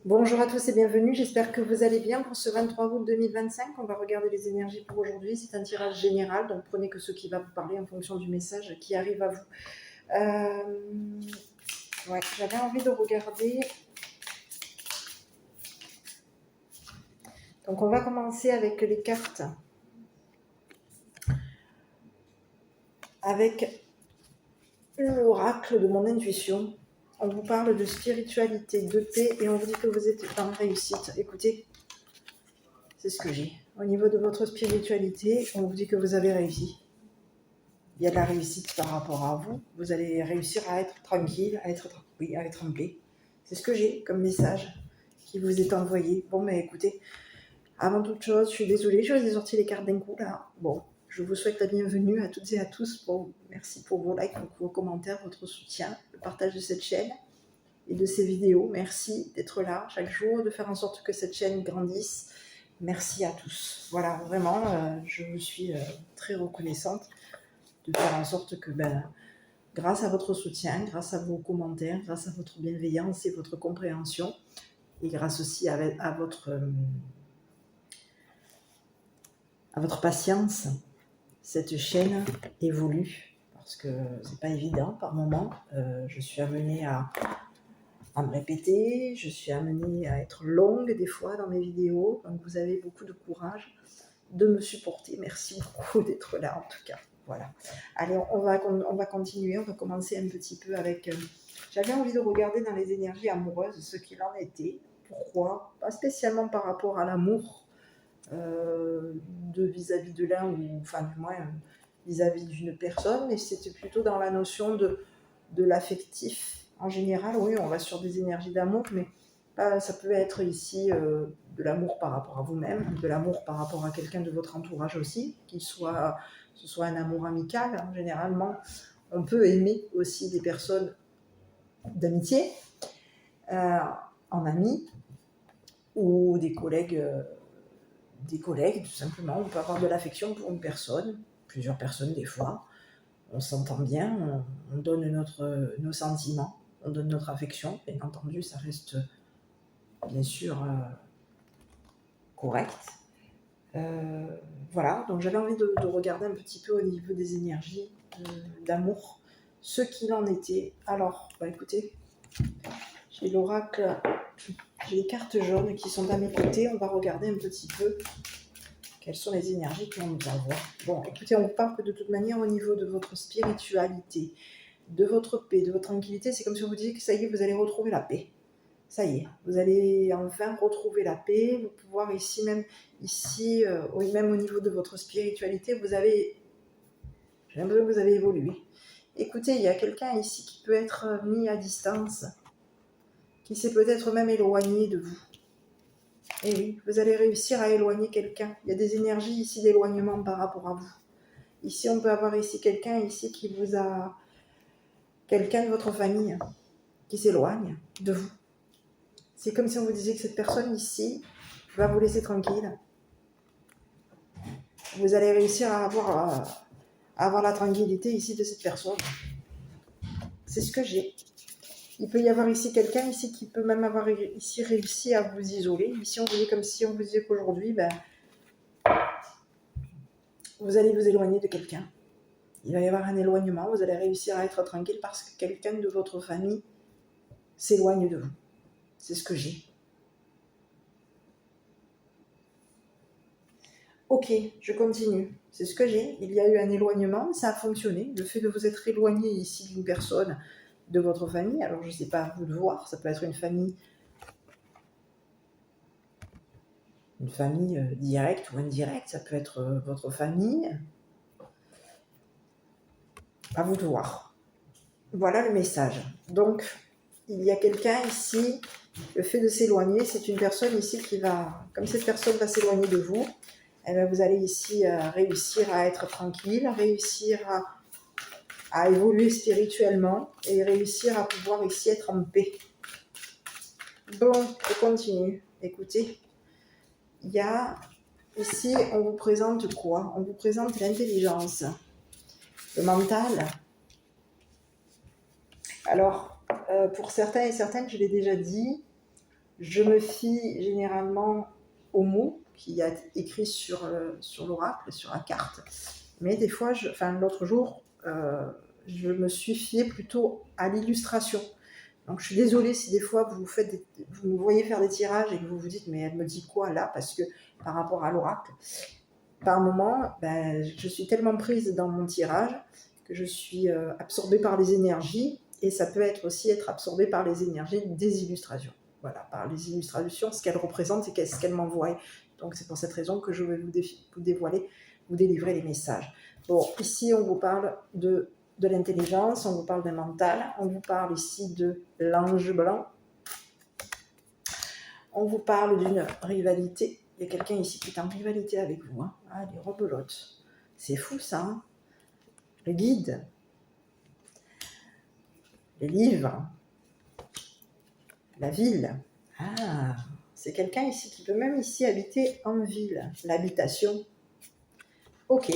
Bonjour à tous et bienvenue, j'espère que vous allez bien pour ce 23 août 2025. On va regarder les énergies pour aujourd'hui. C'est un tirage général, donc prenez que ce qui va vous parler en fonction du message qui arrive à vous. Ouais, j'avais envie de regarder. Donc on va commencer avec les cartes. Avec l'oracle de mon intuition. On vous parle de spiritualité, de paix et on vous dit que vous êtes en réussite. Écoutez, c'est ce que j'ai. Au niveau de votre spiritualité, on vous dit que vous avez réussi. Il y a de la réussite par rapport à vous. Vous allez réussir à être tranquille, à être en paix. C'est ce que j'ai comme message qui vous est envoyé. Bon, mais écoutez, avant toute chose, je suis désolée, je vous ai sorti les cartes d'un coup là. Bon, je vous souhaite la bienvenue à toutes et à tous. Bon, merci pour vos likes, vos commentaires, votre soutien, le partage de cette chaîne et de ces vidéos. Merci d'être là chaque jour, de faire en sorte que cette chaîne grandisse. Merci à tous. Voilà, vraiment, je vous suis très reconnaissante de faire en sorte que, grâce à votre soutien, grâce à vos commentaires, grâce à votre bienveillance et votre compréhension, et grâce aussi à votre patience, cette chaîne évolue, parce que c'est pas évident par moment. Je suis amenée à me répéter, je suis amenée à être longue des fois dans mes vidéos, donc vous avez beaucoup de courage de me supporter. Merci beaucoup d'être là en tout cas. Voilà. Allez, on va continuer, on va commencer un petit peu avec... J'avais envie de regarder dans les énergies amoureuses ce qu'il en était. Pourquoi? Pas spécialement par rapport à l'amour de vis-à-vis de l'un, ou enfin du moins vis-à-vis d'une personne, mais c'était plutôt dans la notion de l'affectif. En général, oui, on va sur des énergies d'amour, mais ça peut être ici de l'amour par rapport à vous-même, de l'amour par rapport à quelqu'un de votre entourage aussi, que ce soit un amour amical. Hein. Généralement, on peut aimer aussi des personnes d'amitié, en amis, ou des collègues, tout simplement. On peut avoir de l'affection pour une personne, plusieurs personnes des fois. On s'entend bien, on donne nos sentiments, on donne notre affection. Bien entendu, ça reste bien sûr correct. Voilà, donc j'avais envie de regarder un petit peu au niveau des énergies d'amour, ce qu'il en était. Alors, écoutez, j'ai l'oracle, j'ai les cartes jaunes qui sont à mes côtés. On va regarder un petit peu quelles sont les énergies que l'on nous envoie. Bon, écoutez, on parle que de toute manière au niveau de votre spiritualité, de votre paix, de votre tranquillité. C'est comme si on vous disait que ça y est, vous allez retrouver la paix. Ça y est, vous allez enfin retrouver la paix, vous pouvoir même au niveau de votre spiritualité, j'ai l'impression que vous avez évolué. Écoutez, il y a quelqu'un ici qui peut être mis à distance, qui s'est peut-être même éloigné de vous. Et oui, vous allez réussir à éloigner quelqu'un. Il y a des énergies ici d'éloignement par rapport à vous. Ici, on peut avoir ici quelqu'un ici quelqu'un de votre famille qui s'éloigne de vous. C'est comme si on vous disait que cette personne ici va vous laisser tranquille. Vous allez réussir à avoir la tranquillité ici de cette personne. C'est ce que j'ai. Il peut y avoir ici quelqu'un ici qui peut même avoir ici réussi à vous isoler. Ici, on vous dit comme si on vous disait qu'aujourd'hui, vous allez vous éloigner de quelqu'un. Il va y avoir un éloignement. Vous allez réussir à être tranquille parce que quelqu'un de votre famille s'éloigne de vous. C'est ce que j'ai. Ok, je continue. C'est ce que j'ai. Il y a eu un éloignement, ça a fonctionné. Le fait de vous être éloigné ici d'une personne de votre famille, alors je ne sais pas à vous de voir, ça peut être une famille directe ou indirecte, ça peut être votre famille. À vous de voir. Voilà le message. Donc, il y a quelqu'un ici, le fait de s'éloigner, c'est une personne ici qui va, comme cette personne va s'éloigner de vous, vous allez ici réussir à être tranquille, réussir à évoluer spirituellement et réussir à pouvoir ici être en paix. Bon, je continue. Écoutez, il y a ici, on vous présente quoi? On vous présente l'intelligence, le mental. Alors, pour certains et certaines, je l'ai déjà dit, Je me fie généralement aux mots qu'il y a écrit sur l'oracle, sur la carte. Mais des fois, l'autre jour, je me suis fiée plutôt à l'illustration. Donc je suis désolée si des fois vous me voyez faire des tirages et que vous vous dites mais elle me dit quoi là, parce que par rapport à l'oracle, par moment, je suis tellement prise dans mon tirage que je suis absorbée par les énergies, et ça peut être absorbée par les énergies des illustrations. Voilà, par les illustrations, ce qu'elles représentent et ce qu'elles m'envoient. Donc c'est pour cette raison que je vais vous dévoiler, vous délivrer les messages. Bon, ici on vous parle de l'intelligence, on vous parle d'un mental, on vous parle ici de l'ange blanc, on vous parle d'une rivalité. Il y a quelqu'un ici qui est en rivalité avec vous. Hein. Ah, les rebelotes. C'est fou ça. Hein. Le guide, les livres, la ville. Ah, c'est quelqu'un ici qui peut même ici habiter en ville. L'habitation. Ok.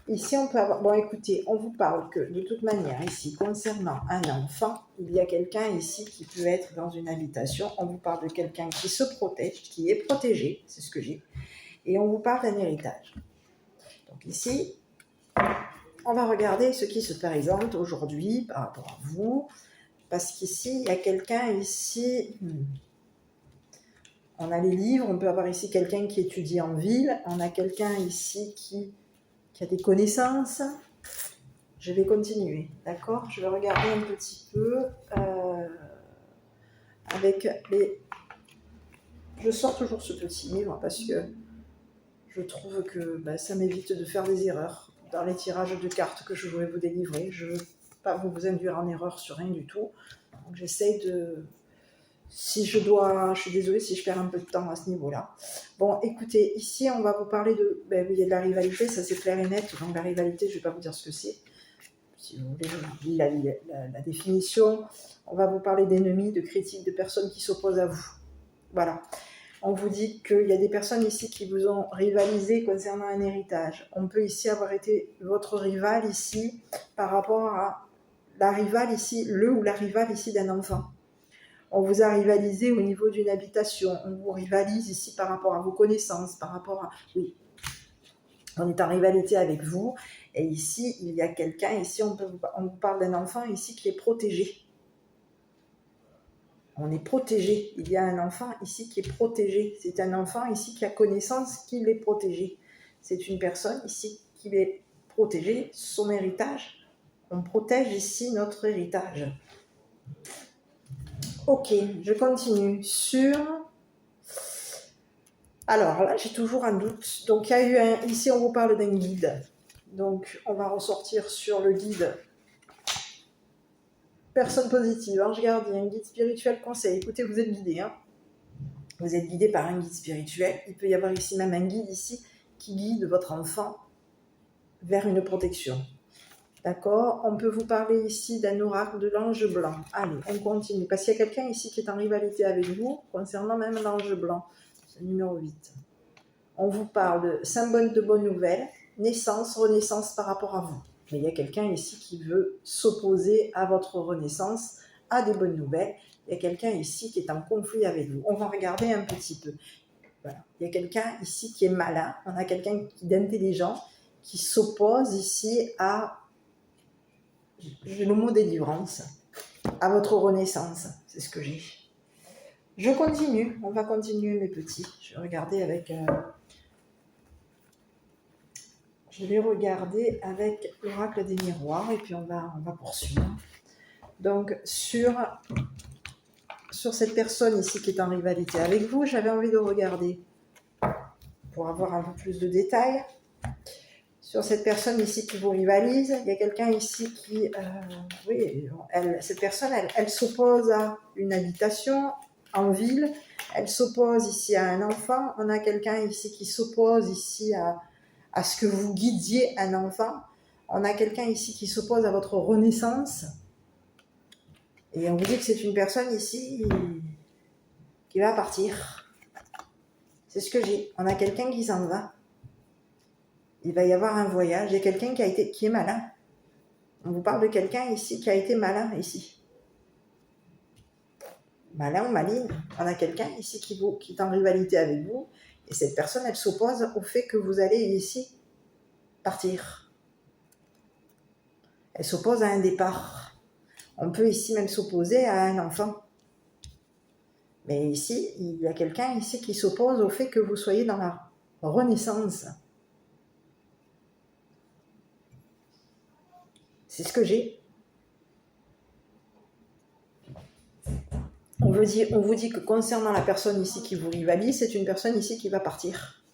Ici, on peut avoir... Bon, écoutez, on vous parle que, de toute manière, ici, concernant un enfant, il y a quelqu'un ici qui peut être dans une habitation. On vous parle de quelqu'un qui se protège, qui est protégé, c'est ce que j'ai. Et on vous parle d'un héritage. Donc ici, on va regarder ce qui se présente aujourd'hui par rapport à vous. Parce qu'ici, il y a quelqu'un ici... On a les livres, on peut avoir ici quelqu'un qui étudie en ville. On a quelqu'un ici qui a des connaissances. Je vais continuer, d'accord? Je vais regarder un petit peu avec les... Je sors toujours ce petit livre parce que je trouve que ça m'évite de faire des erreurs dans les tirages de cartes que je voudrais vous délivrer. Je ne veux pas vous induire en erreur sur rien du tout. Donc j'essaye de... Si je dois... Je suis désolée si je perds un peu de temps à ce niveau-là. Bon, écoutez, ici on va vous parler de... il y a de la rivalité, ça c'est clair et net. Donc la rivalité, je ne vais pas vous dire ce que c'est. Si vous voulez, je vous dis la définition. On va vous parler d'ennemis, de critiques, de personnes qui s'opposent à vous. Voilà. On vous dit qu'il y a des personnes ici qui vous ont rivalisé concernant un héritage. On peut ici avoir été votre rival ici par rapport à la rivale ici, le ou la rivale ici d'un enfant. On vous a rivalisé au niveau d'une habitation. On vous rivalise ici par rapport à vos connaissances, par rapport à... Oui, on est en rivalité avec vous. Et ici, il y a quelqu'un, ici, on vous parle d'un enfant ici qui est protégé. On est protégé. Il y a un enfant ici qui est protégé. C'est un enfant ici qui a connaissance qu'il est protégé. C'est une personne ici qui est protégée, son héritage. On protège ici notre héritage. Ok, je continue sur... Alors là, j'ai toujours un doute. Donc, il y a eu ici, on vous parle d'un guide. Donc, on va ressortir sur le guide. Personne positive, ange gardien, guide spirituel, conseil. Écoutez, vous êtes guidé. Hein. Vous êtes guidé par un guide spirituel. Il peut y avoir ici même un guide ici qui guide votre enfant vers une protection. D'accord? On peut vous parler ici d'un oracle de l'ange blanc. Allez, on continue. Parce qu'il y a quelqu'un ici qui est en rivalité avec vous concernant même l'ange blanc. C'est le numéro 8. On vous parle de symbole de bonne nouvelle, naissance, renaissance par rapport à vous. Mais il y a quelqu'un ici qui veut s'opposer à votre renaissance, à des bonnes nouvelles. Il y a quelqu'un ici qui est en conflit avec vous. On va regarder un petit peu. Voilà. Il y a quelqu'un ici qui est malin. On a quelqu'un d'intelligent qui s'oppose ici à, j'ai le mot délivrance, à votre renaissance. C'est ce que j'ai. Je continue. On va continuer, mes petits. Je vais regarder avec... Je vais regarder avec l'oracle des miroirs et puis on va poursuivre. Donc, sur cette personne ici qui est en rivalité avec vous, j'avais envie de regarder pour avoir un peu plus de détails. Sur cette personne ici qui vous rivalise, il y a quelqu'un ici qui... oui, cette personne, elle s'oppose à une habitation en ville. Elle s'oppose ici à un enfant. On a quelqu'un ici qui s'oppose ici à ce que vous guidiez un enfant. On a quelqu'un ici qui s'oppose à votre renaissance. Et on vous dit que c'est une personne ici qui va partir. C'est ce que j'ai. On a quelqu'un qui s'en va. Il va y avoir un voyage. Il y a quelqu'un qui est malin. On vous parle de quelqu'un ici qui a été malin ici. malin ou maline. On a quelqu'un ici qui est en rivalité avec vous. Et cette personne, elle s'oppose au fait que vous allez ici partir. Elle s'oppose à un départ. On peut ici même s'opposer à un enfant. Mais ici, il y a quelqu'un ici qui s'oppose au fait que vous soyez dans la renaissance. C'est ce que j'ai. On vous dit que concernant la personne ici qui vous rivalise, c'est une personne ici qui va partir.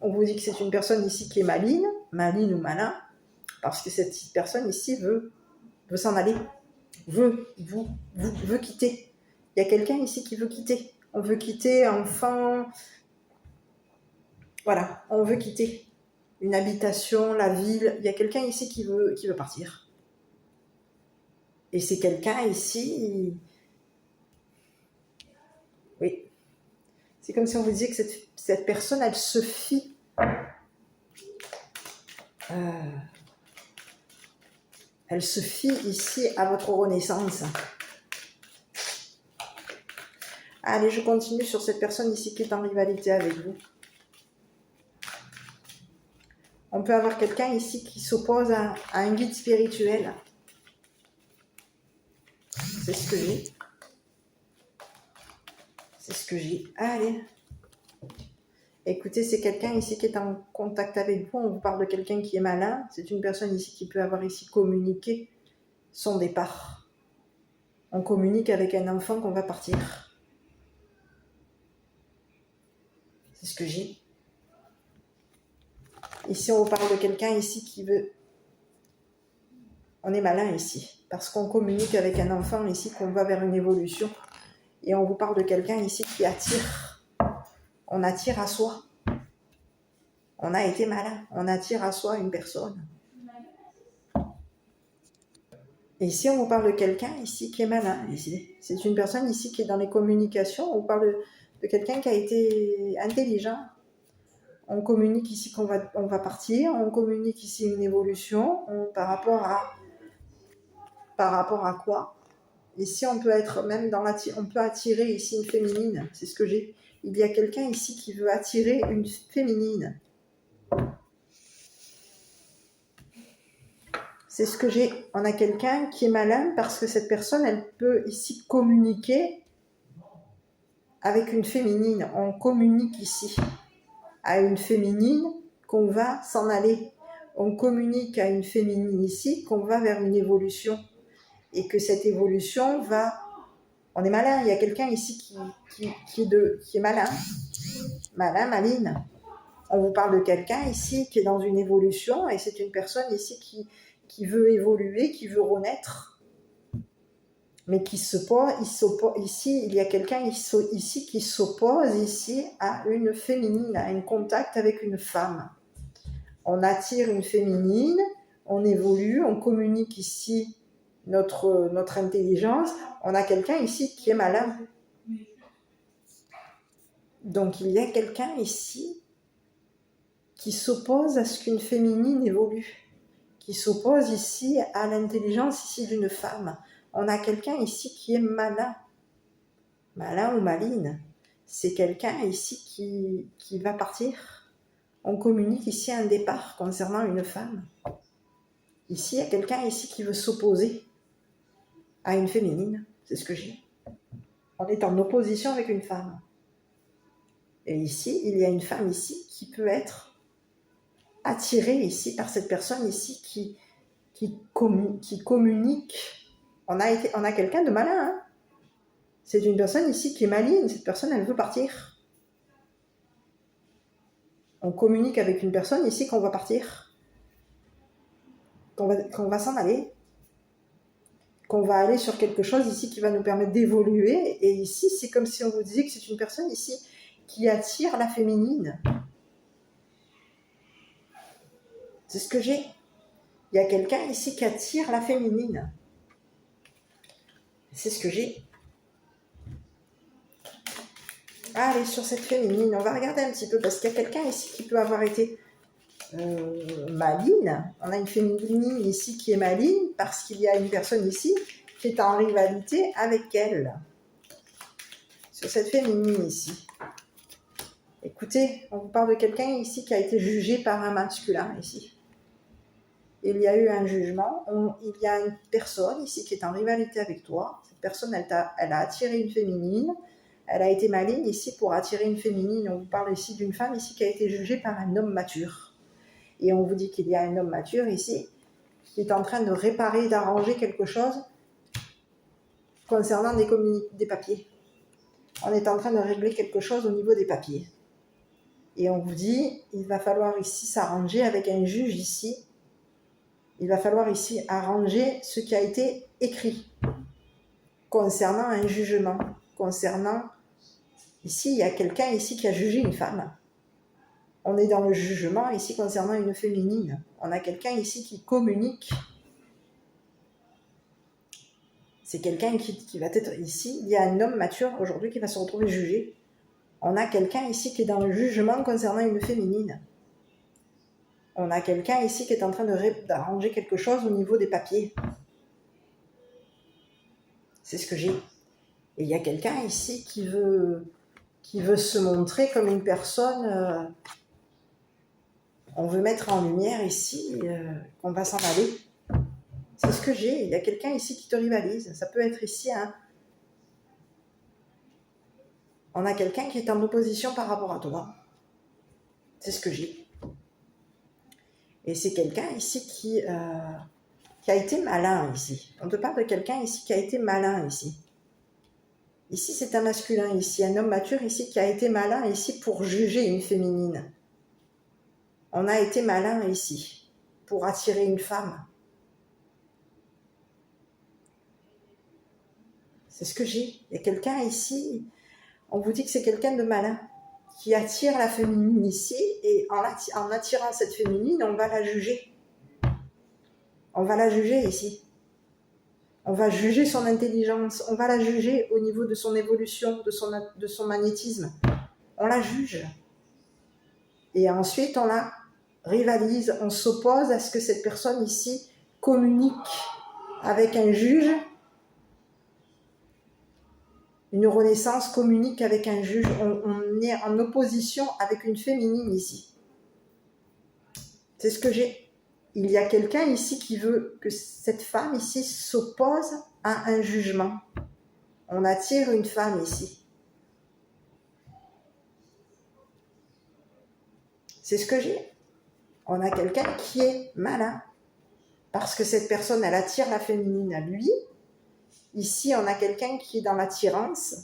On vous dit que c'est une personne ici qui est maline ou malin, parce que cette personne ici veut s'en aller, veut quitter. Il y a quelqu'un ici qui veut quitter. On veut quitter enfant. Voilà, on veut quitter une habitation, la ville. Il y a quelqu'un ici qui veut partir. Et c'est quelqu'un ici. Oui. C'est comme si on vous disait que cette personne, elle se fie. Elle se fie ici à votre renaissance. Allez, je continue sur cette personne ici qui est en rivalité avec vous. On peut avoir quelqu'un ici qui s'oppose à un guide spirituel. C'est ce que j'ai. C'est ce que j'ai. Allez. Écoutez, c'est quelqu'un ici qui est en contact avec vous. On vous parle de quelqu'un qui est malin. C'est une personne ici qui peut avoir ici communiqué son départ. On communique avec un enfant qu'on va partir. C'est ce que j'ai. Ici, on vous parle de quelqu'un ici qui veut... On est malin ici, parce qu'on communique avec un enfant ici, qu'on va vers une évolution. Et on vous parle de quelqu'un ici qui attire. On attire à soi. On a été malin. On attire à soi une personne. Et ici, on vous parle de quelqu'un ici qui est malin. Ici, c'est une personne ici qui est dans les communications. On vous parle de quelqu'un qui a été intelligent. On communique ici on va partir. On communique ici une évolution. Par rapport à quoi? Ici, on peut être même on peut attirer ici une féminine. C'est ce que j'ai. Il y a quelqu'un ici qui veut attirer une féminine. C'est ce que j'ai. On a quelqu'un qui est malin parce que cette personne, elle peut ici communiquer avec une féminine. On communique ici à une féminine qu'on va s'en aller. On communique à une féminine ici qu'on va vers une évolution. Et que cette évolution va... On est malin. Il y a quelqu'un ici qui est malin. Malin, maline. On vous parle de quelqu'un ici qui est dans une évolution et c'est une personne ici qui veut évoluer, qui veut renaître, mais qui ici, il y a quelqu'un ici qui s'oppose ici à une féminine, à un contact avec une femme. On attire une féminine, on évolue, on communique ici notre intelligence. On a quelqu'un ici qui est malin. Donc il y a quelqu'un ici qui s'oppose à ce qu'une féminine évolue, qui s'oppose ici à l'intelligence ici d'une femme. On a quelqu'un ici qui est malin ou maline. C'est quelqu'un ici qui va partir. On communique ici un départ concernant une femme. Ici, il y a quelqu'un ici qui veut s'opposer à une féminine. C'est ce que j'ai. On est en opposition avec une femme. Et ici, il y a une femme ici qui peut être attirée ici par cette personne ici qui communique. On a quelqu'un de malin. Hein. C'est une personne ici qui est maligne. Cette personne, elle veut partir. On communique avec une personne ici qu'on va partir. Qu'on va s'en aller. Qu'on va aller sur quelque chose ici qui va nous permettre d'évoluer. Et ici, c'est comme si on vous disait que c'est une personne ici qui attire la féminine. C'est ce que j'ai. Il y a quelqu'un ici qui attire la féminine. C'est ce que j'ai. Allez, sur cette féminine, on va regarder un petit peu, parce qu'il y a quelqu'un ici qui peut avoir été maligne. On a une féminine ici qui est maligne, parce qu'il y a une personne ici qui est en rivalité avec elle. sur cette féminine ici. Écoutez, on vous parle de quelqu'un ici qui a été jugé par un masculin ici. Il y a eu un jugement, il y a une personne ici qui est en rivalité avec toi. Cette personne, elle a attiré une féminine, elle a été maligne ici pour attirer une féminine. On vous parle ici d'une femme ici qui a été jugée par un homme mature. Et on vous dit qu'il y a un homme mature ici qui est en train de réparer, d'arranger quelque chose concernant des papiers. On est en train de régler quelque chose au niveau des papiers. Et on vous dit, il va falloir ici s'arranger avec un juge ici. Il va falloir ici arranger ce qui a été écrit concernant un jugement. Concernant, ici, il y a quelqu'un ici qui a jugé une femme. On est dans le jugement ici concernant une féminine. On a quelqu'un ici qui communique. C'est quelqu'un qui va être ici. Il y a un homme mature aujourd'hui qui va se retrouver jugé. On a quelqu'un ici qui est dans le jugement concernant une féminine. On a quelqu'un ici qui est en train d'arranger quelque chose au niveau des papiers. C'est ce que j'ai. Et il y a quelqu'un ici qui veut se montrer comme une personne... on veut mettre en lumière ici qu'on va s'en aller. C'est ce que j'ai. Il y a quelqu'un ici qui te rivalise. Ça peut être ici on a quelqu'un qui est en opposition par rapport à toi. C'est ce que j'ai. Et c'est quelqu'un ici qui a été malin ici. On te parle de quelqu'un ici qui a été malin ici. Ici, c'est un masculin ici, un homme mature ici qui a été malin ici pour juger une féminine. On a été malin ici pour attirer une femme. C'est ce que j'ai. Il y a quelqu'un ici, on vous dit que c'est quelqu'un de malin qui attire la féminine ici et en attirant cette féminine, on va la juger. On va la juger ici. On va juger son intelligence, on va la juger au niveau de son évolution, de son magnétisme. On la juge. Et ensuite, on la rivalise, on s'oppose à ce que cette personne ici communique avec un juge. Une renaissance communique avec un juge. On est en opposition avec une féminine ici. C'est ce que j'ai. Il y a quelqu'un ici qui veut que cette femme ici s'oppose à un jugement. On attire une femme ici. C'est ce que j'ai. On a quelqu'un qui est malin. Parce que cette personne, elle attire la féminine à lui. Ici, on a quelqu'un qui est dans l'attirance.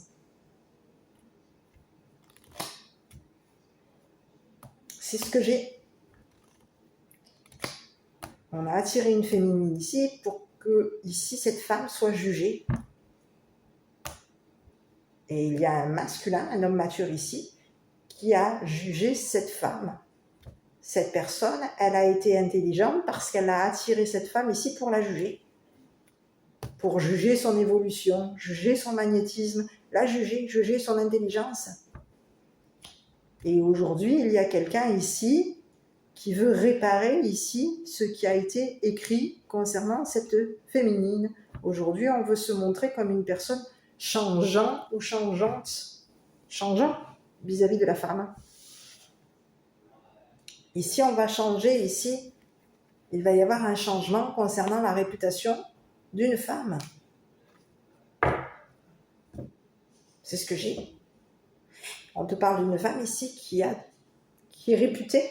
C'est ce que j'ai. On a attiré une féminine ici pour que ici cette femme soit jugée. Et il y a un masculin, un homme mature ici, qui a jugé cette femme. Cette personne, elle a été intelligente parce qu'elle a attiré cette femme ici pour la juger. Pour juger son évolution, juger son magnétisme, la juger son intelligence. Et aujourd'hui, il y a quelqu'un ici qui veut réparer ici ce qui a été écrit concernant cette féminine. Aujourd'hui, on veut se montrer comme une personne changeant ou changeante, changeant vis-à-vis de la femme. Ici, on va changer, ici, il va y avoir un changement concernant la réputation d'une femme. C'est ce que j'ai. On te parle d'une femme ici qui est réputée.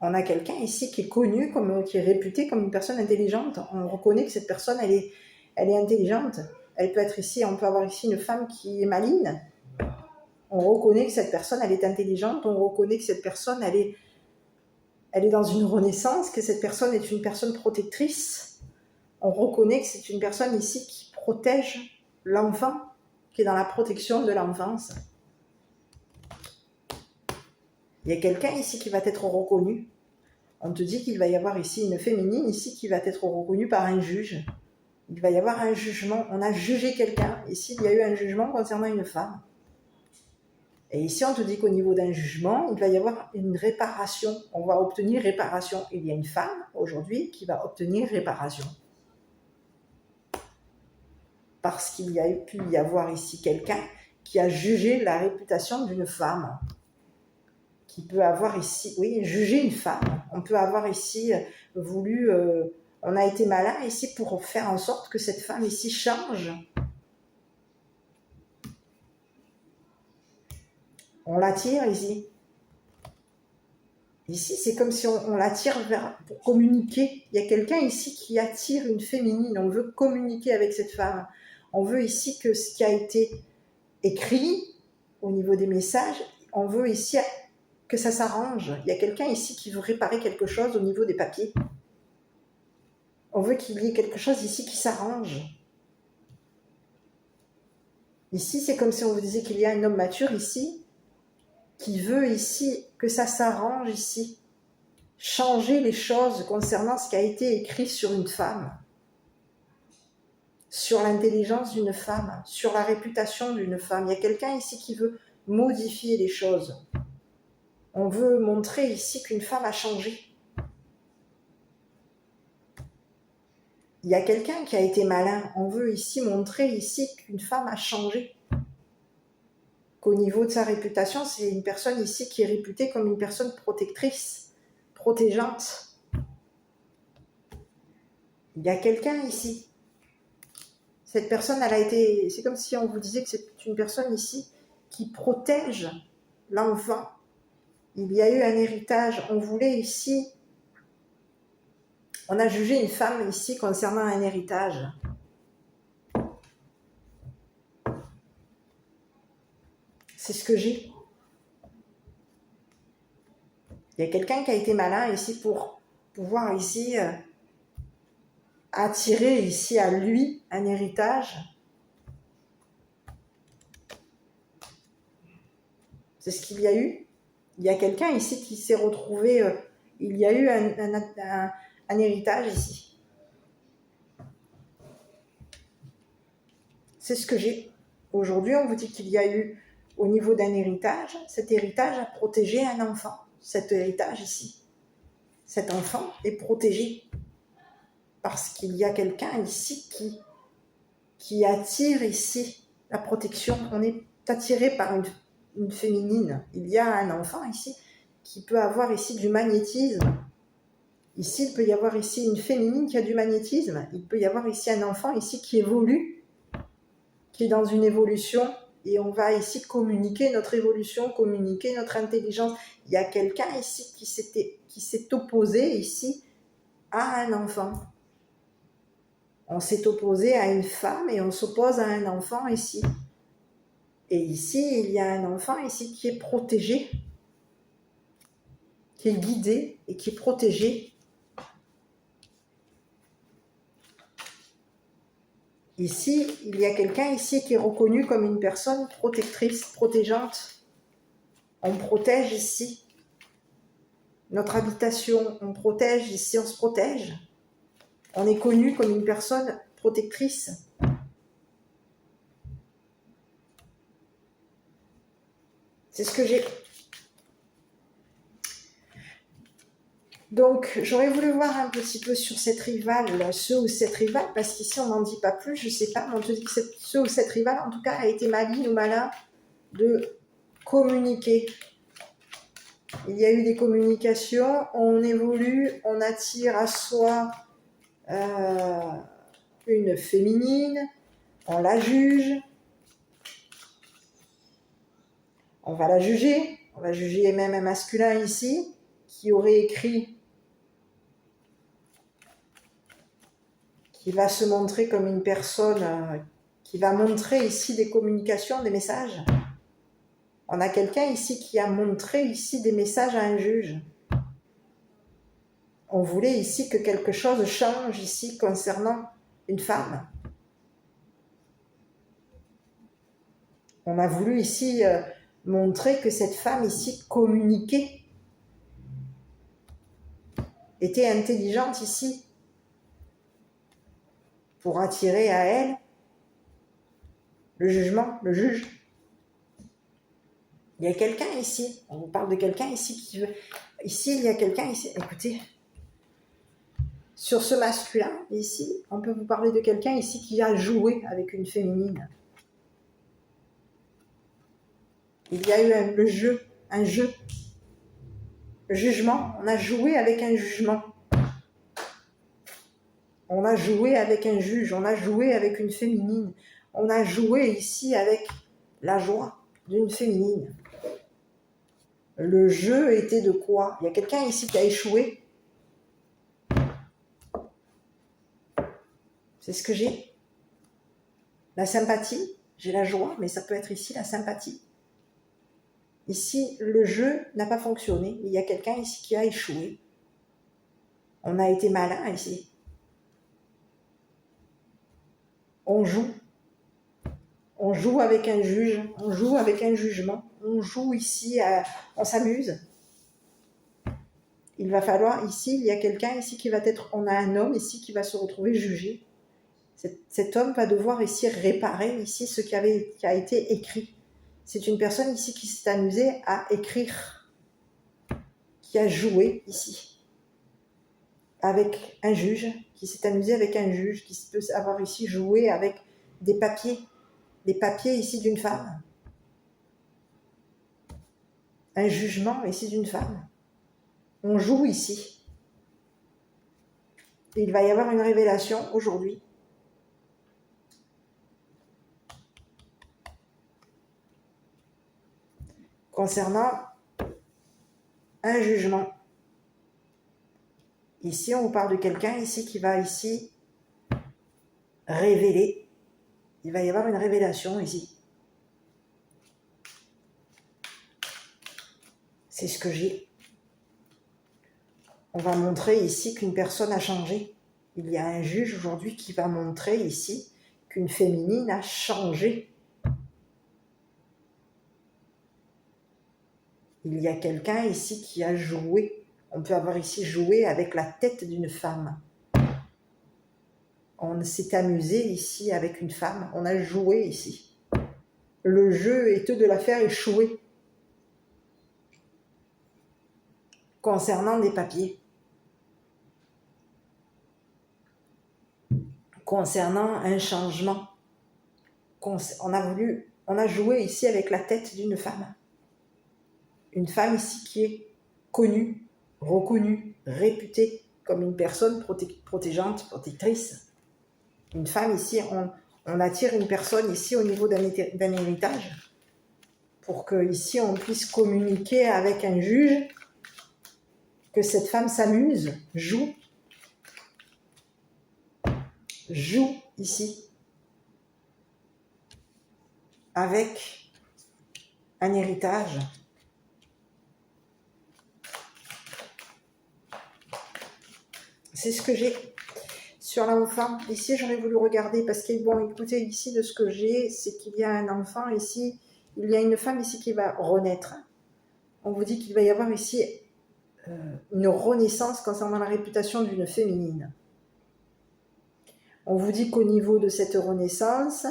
On a quelqu'un ici qui est connu, qui est réputé comme une personne intelligente. On reconnaît que cette personne, elle est intelligente. Elle peut être ici, on peut avoir ici une femme qui est maligne. On reconnaît que cette personne, elle est intelligente. On reconnaît que cette personne, elle est dans une renaissance, que cette personne est une personne protectrice. On reconnaît que c'est une personne ici qui protège l'enfant, qui est dans la protection de l'enfance. Il y a quelqu'un ici qui va être reconnu. On te dit qu'il va y avoir ici une féminine ici qui va être reconnue par un juge. Il va y avoir un jugement. On a jugé quelqu'un. Ici, il y a eu un jugement concernant une femme. Et ici, on te dit qu'au niveau d'un jugement, il va y avoir une réparation. On va obtenir réparation. Il y a une femme aujourd'hui qui va obtenir réparation. parce qu'il y a pu y avoir ici quelqu'un qui a jugé la réputation d'une femme, qui peut avoir ici, oui, jugé une femme. On peut avoir ici voulu, on a été malin ici pour faire en sorte que cette femme ici change. On l'attire ici. Ici, c'est comme si on l'attire pour communiquer. Il y a quelqu'un ici qui attire une féminine. On veut communiquer avec cette femme. On veut ici que ce qui a été écrit au niveau des messages, on veut ici que ça s'arrange. Il y a quelqu'un ici qui veut réparer quelque chose au niveau des papiers. On veut qu'il y ait quelque chose ici qui s'arrange. Ici, c'est comme si on vous disait qu'il y a un homme mature ici qui veut ici que ça s'arrange ici. Changer les choses concernant ce qui a été écrit sur une femme, sur l'intelligence d'une femme, sur la réputation d'une femme. Il y a quelqu'un ici qui veut modifier les choses. On veut montrer ici qu'une femme a changé. Il y a quelqu'un qui a été malin. On veut ici montrer ici qu'une femme a changé. Qu'au niveau de sa réputation, c'est une personne ici qui est réputée comme une personne protectrice, protégeante. Il y a quelqu'un ici. Cette personne, elle a été... C'est comme si on vous disait que c'est une personne ici qui protège l'enfant. Il y a eu un héritage. On voulait ici... On a jugé une femme ici concernant un héritage. C'est ce que j'ai. Il y a quelqu'un qui a été malin ici pour pouvoir ici attirer ici à lui un héritage. C'est ce qu'il y a eu. Il y a quelqu'un ici qui s'est retrouvé... il y a eu un héritage ici. C'est ce que j'ai. Aujourd'hui, on vous dit qu'il y a eu, au niveau d'un héritage, cet héritage a protégé un enfant. Cet héritage ici. Cet enfant est protégé. Parce qu'il y a quelqu'un ici qui attire ici la protection. On est attiré par une féminine. Il y a un enfant ici qui peut avoir ici du magnétisme. Ici, il peut y avoir ici une féminine qui a du magnétisme. Il peut y avoir ici un enfant ici qui évolue, qui est dans une évolution. Et on va ici communiquer notre évolution, communiquer notre intelligence. Il y a quelqu'un ici qui s'est opposé ici à un enfant. On s'est opposé à une femme et on s'oppose à un enfant ici. Et ici, il y a un enfant ici qui est protégé, qui est guidé et qui est protégé. Ici, il y a quelqu'un ici qui est reconnu comme une personne protectrice, protégeante. On protège ici notre habitation, on protège ici, on se protège. On est connu comme une personne protectrice. C'est ce que j'ai. Donc, j'aurais voulu voir un petit peu sur cette rivale, ce ou cette rivale, parce qu'ici, on n'en dit pas plus, je ne sais pas, mais on te dit que ce ou cette rivale, en tout cas, a été maligne ou malin de communiquer. Il y a eu des communications, on évolue, on attire à soi une féminine, on la juge, on va juger même un masculin ici, qui aurait écrit, qui va se montrer comme une personne qui va montrer ici des communications, des messages. On a quelqu'un ici qui a montré ici des messages à un juge. On voulait ici que quelque chose change ici concernant une femme. On a voulu ici montrer que cette femme ici communiquait, était intelligente ici, pour attirer à elle le jugement, le juge. Il y a quelqu'un ici, on parle de quelqu'un ici qui veut... Ici, il y a quelqu'un ici, écoutez, Sur ce masculin, ici, on peut vous parler de quelqu'un ici qui a joué avec une féminine. Il y a eu le jeu, un jeu. Le jugement, on a joué avec un jugement. On a joué avec un juge, on a joué avec une féminine. On a joué ici avec la joie d'une féminine. Le jeu était de quoi? Il y a quelqu'un ici qui a échoué. C'est ce que j'ai. La sympathie, j'ai la joie, mais ça peut être ici la sympathie. Ici, le jeu n'a pas fonctionné. Il y a quelqu'un ici qui a échoué. On a été malin ici. On joue. On joue avec un juge. On joue avec un jugement. On joue ici, on s'amuse. Il va falloir ici, il y a quelqu'un ici qui va être, on a un homme ici qui va se retrouver jugé. Cet homme va devoir ici réparer ici ce qui a été écrit. C'est une personne ici qui s'est amusée à écrire, qui a joué ici avec un juge, qui s'est amusé avec un juge, qui peut avoir ici joué avec des papiers ici d'une femme, un jugement ici d'une femme. On joue ici. Et il va y avoir une révélation aujourd'hui. Concernant un jugement. Ici, on vous parle de quelqu'un ici qui va ici révéler. Il va y avoir une révélation ici. C'est ce que j'ai. On va montrer ici qu'une personne a changé. Il y a un juge aujourd'hui qui va montrer ici qu'une féminine a changé. Il y a quelqu'un ici qui a joué. On peut avoir ici joué avec la tête d'une femme. On s'est amusé ici avec une femme. On a joué ici. Le jeu était de la faire échouer. Concernant des papiers. Concernant un changement. On a joué ici avec la tête d'une femme. Une femme ici qui est connue, reconnue, réputée comme une personne protégeante, protectrice. Une femme ici, on attire une personne ici au niveau d'un héritage pour que ici on puisse communiquer avec un juge, que cette femme s'amuse, joue ici avec un héritage. C'est ce que j'ai sur l'enfant. Ici, j'aurais voulu regarder parce que, bon, écoutez, ici, de ce que j'ai, c'est qu'il y a un enfant ici, il y a une femme ici qui va renaître. On vous dit qu'il va y avoir ici une renaissance concernant la réputation d'une féminine. On vous dit qu'au niveau de cette renaissance,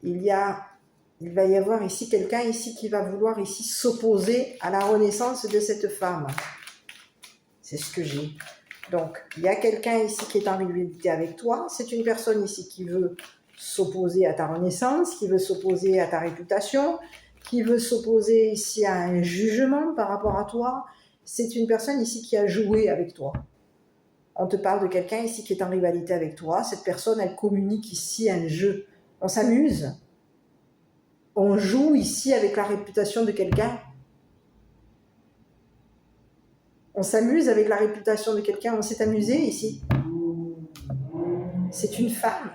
il va y avoir ici quelqu'un ici qui va vouloir ici s'opposer à la renaissance de cette femme. C'est ce que j'ai. Donc, il y a quelqu'un ici qui est en rivalité avec toi. C'est une personne ici qui veut s'opposer à ta renaissance, qui veut s'opposer à ta réputation, qui veut s'opposer ici à un jugement par rapport à toi. C'est une personne ici qui a joué avec toi. On te parle de quelqu'un ici qui est en rivalité avec toi. Cette personne, elle communique ici un jeu. On s'amuse. On joue ici avec la réputation de quelqu'un. On s'amuse avec la réputation de quelqu'un. On s'est amusé ici. C'est une femme.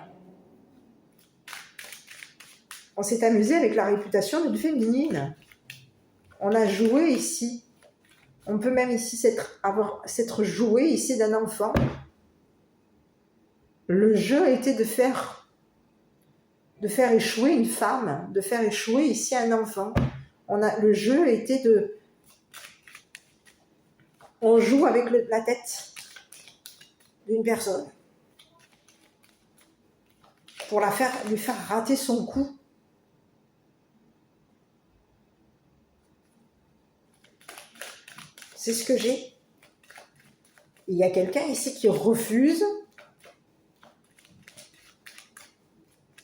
On s'est amusé avec la réputation d'une féminine. On a joué ici. On peut même ici s'être joué ici d'un enfant. Le jeu était de faire échouer une femme, de faire échouer ici un enfant. Le jeu était de... On joue avec la tête d'une personne pour lui faire rater son coup. C'est ce que j'ai. Il y a quelqu'un ici qui refuse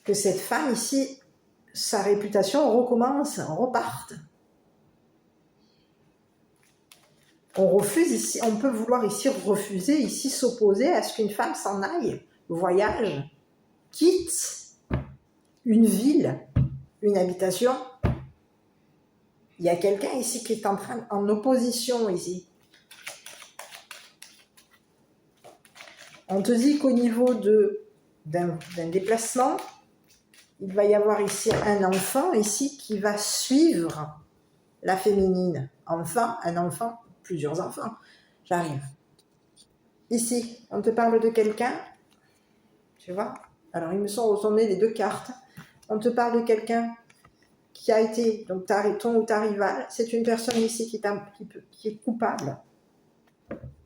que cette femme ici, sa réputation recommence, reparte. On refuse ici, on peut vouloir ici refuser, ici s'opposer à ce qu'une femme s'en aille, voyage, quitte une ville, une habitation. Il y a quelqu'un ici qui est en opposition ici. On te dit qu'au niveau d'un déplacement, il va y avoir ici un enfant ici qui va suivre la féminine. Enfin, un enfant, plusieurs enfants. J'arrive. Ici, on te parle de quelqu'un, tu vois. Alors, ils me sont retournés les deux cartes. On te parle de quelqu'un qui a été, donc ton ou ta rivale. C'est une personne ici qui est coupable.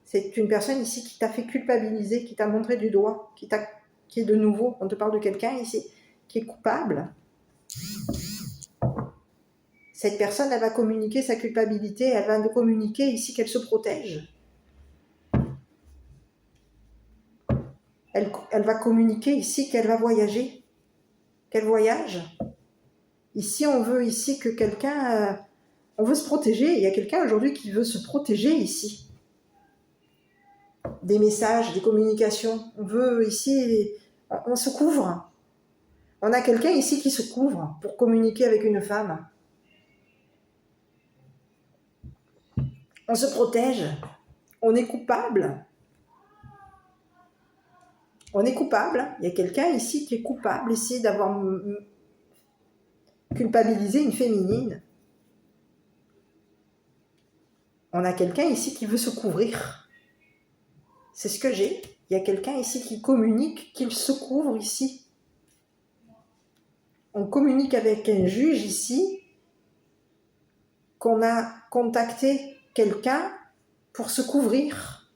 C'est une personne ici qui t'a fait culpabiliser, qui t'a montré du doigt, qui est de nouveau, on te parle de quelqu'un ici, qui est coupable. Cette personne, elle va communiquer sa culpabilité, elle va communiquer ici qu'elle se protège. Elle va communiquer ici qu'elle va voyager, qu'elle voyage. Ici, on veut ici que quelqu'un... on veut se protéger. Il y a quelqu'un aujourd'hui qui veut se protéger ici. Des messages, des communications. On veut ici... on se couvre. On a quelqu'un ici qui se couvre pour communiquer avec une femme. On se protège. On est coupable. On est coupable. Il y a quelqu'un ici qui est coupable ici d'avoir culpabilisé une féminine. On a quelqu'un ici qui veut se couvrir. C'est ce que j'ai. Il y a quelqu'un ici qui communique qu'il se couvre ici. On communique avec un juge ici qu'on a contacté quelqu'un pour se couvrir.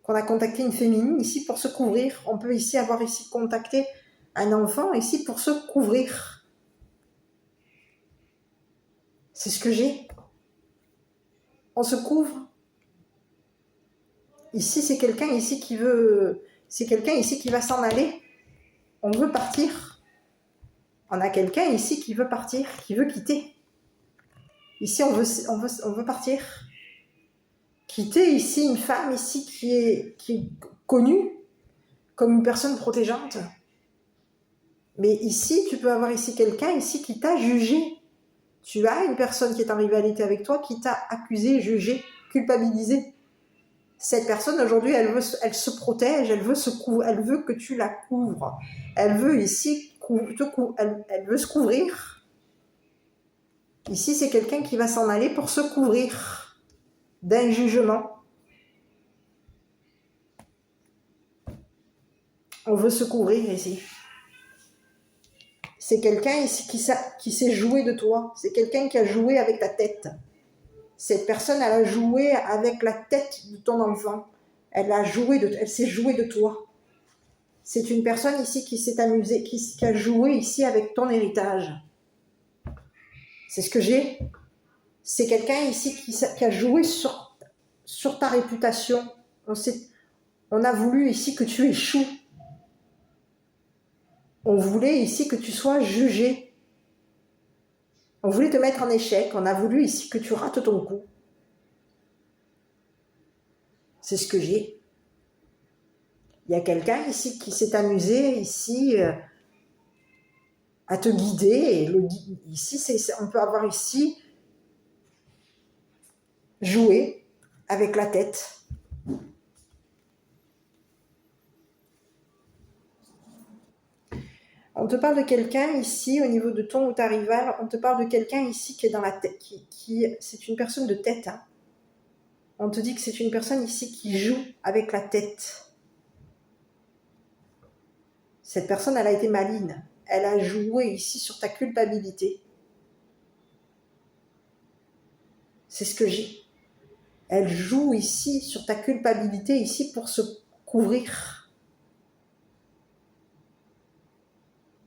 Qu'on a contacté une féminine ici pour se couvrir. On peut ici avoir ici contacté un enfant ici pour se couvrir. C'est ce que j'ai. On se couvre. Ici, c'est quelqu'un ici qui veut... C'est quelqu'un ici qui va s'en aller. On veut partir. On a quelqu'un ici qui veut partir, qui veut quitter. Ici, on veut partir. Quitter ici une femme ici qui est connue comme une personne protégeante. Mais ici, tu peux avoir ici quelqu'un ici qui t'a jugé. Tu as une personne qui est en rivalité avec toi, qui t'a accusé, jugé, culpabilisé. Cette personne, aujourd'hui, elle se protège, elle veut que tu la couvres. Elle veut ici, elle veut se couvrir. Ici, c'est quelqu'un qui va s'en aller pour se couvrir d'un jugement. On veut se couvrir ici. C'est quelqu'un ici qui s'est joué de toi. C'est quelqu'un qui a joué avec ta tête. Cette personne, elle a joué avec la tête de ton enfant. Elle s'est jouée de toi. C'est une personne ici qui s'est amusée, qui a joué ici avec ton héritage. C'est ce que j'ai. C'est quelqu'un ici qui a joué sur ta réputation. On a voulu ici que tu échoues. On voulait ici que tu sois jugé. On voulait te mettre en échec. On a voulu ici que tu rates ton coup. C'est ce que j'ai. Il y a quelqu'un ici qui s'est amusé ici à te guider. Ici, on peut avoir ici joué avec la tête. On te parle de quelqu'un ici, au niveau de ton ou ta rivale, on te parle de quelqu'un ici qui est dans la tête, c'est une personne de tête. Hein. On te dit que c'est une personne ici qui joue avec la tête. Cette personne, elle a été maligne. Elle a joué ici sur ta culpabilité. C'est ce que j'ai. Elle joue ici sur ta culpabilité, ici pour se couvrir.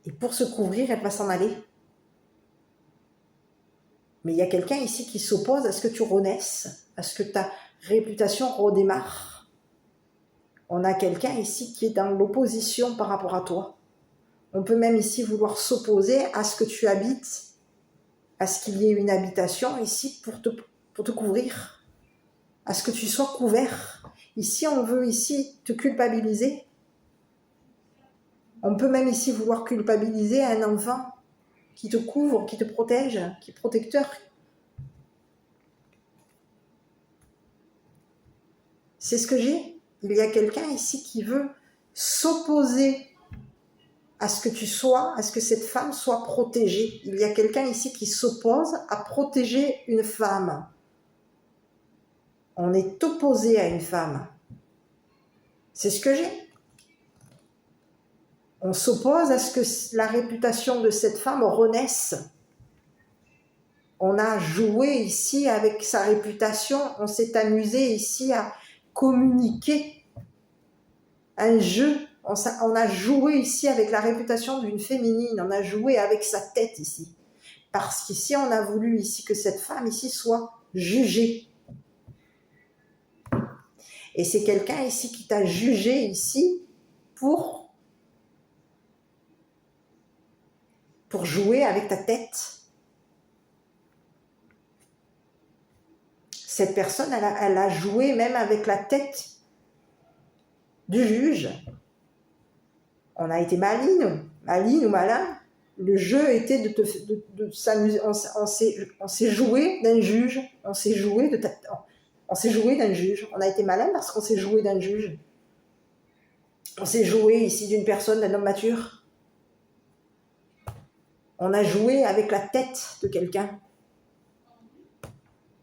Et pour se couvrir, elle va s'en aller. Mais il y a quelqu'un ici qui s'oppose à ce que tu renaisses, à ce que ta réputation redémarre. On a quelqu'un ici qui est dans l'opposition par rapport à toi. On peut même ici vouloir s'opposer à ce que tu habites, à ce qu'il y ait une habitation ici pour te couvrir, à ce que tu sois couvert. Ici, on veut ici te culpabiliser. On peut même ici vouloir culpabiliser un enfant qui te couvre, qui te protège, qui est protecteur. C'est ce que j'ai. Il y a quelqu'un ici qui veut s'opposer à ce que tu sois, à ce que cette femme soit protégée. Il y a quelqu'un ici qui s'oppose à protéger une femme. On est opposé à une femme. C'est ce que j'ai. On s'oppose à ce que la réputation de cette femme renaisse. On a joué ici avec sa réputation, on s'est amusé ici à communiquer un jeu. On a joué ici avec la réputation d'une féminine, on a joué avec sa tête ici. Parce qu'ici, on a voulu ici que cette femme ici soit jugée. Et c'est quelqu'un ici qui t'a jugé ici pour jouer avec ta tête. Cette personne, elle a joué même avec la tête du juge. On a été maline ou malin. Le jeu était de s'amuser. On s'est joué d'un juge. On s'est joué d'un juge. On a été malin parce qu'on s'est joué d'un juge. On s'est joué ici d'une personne, d'un homme mature. On a joué avec la tête de quelqu'un.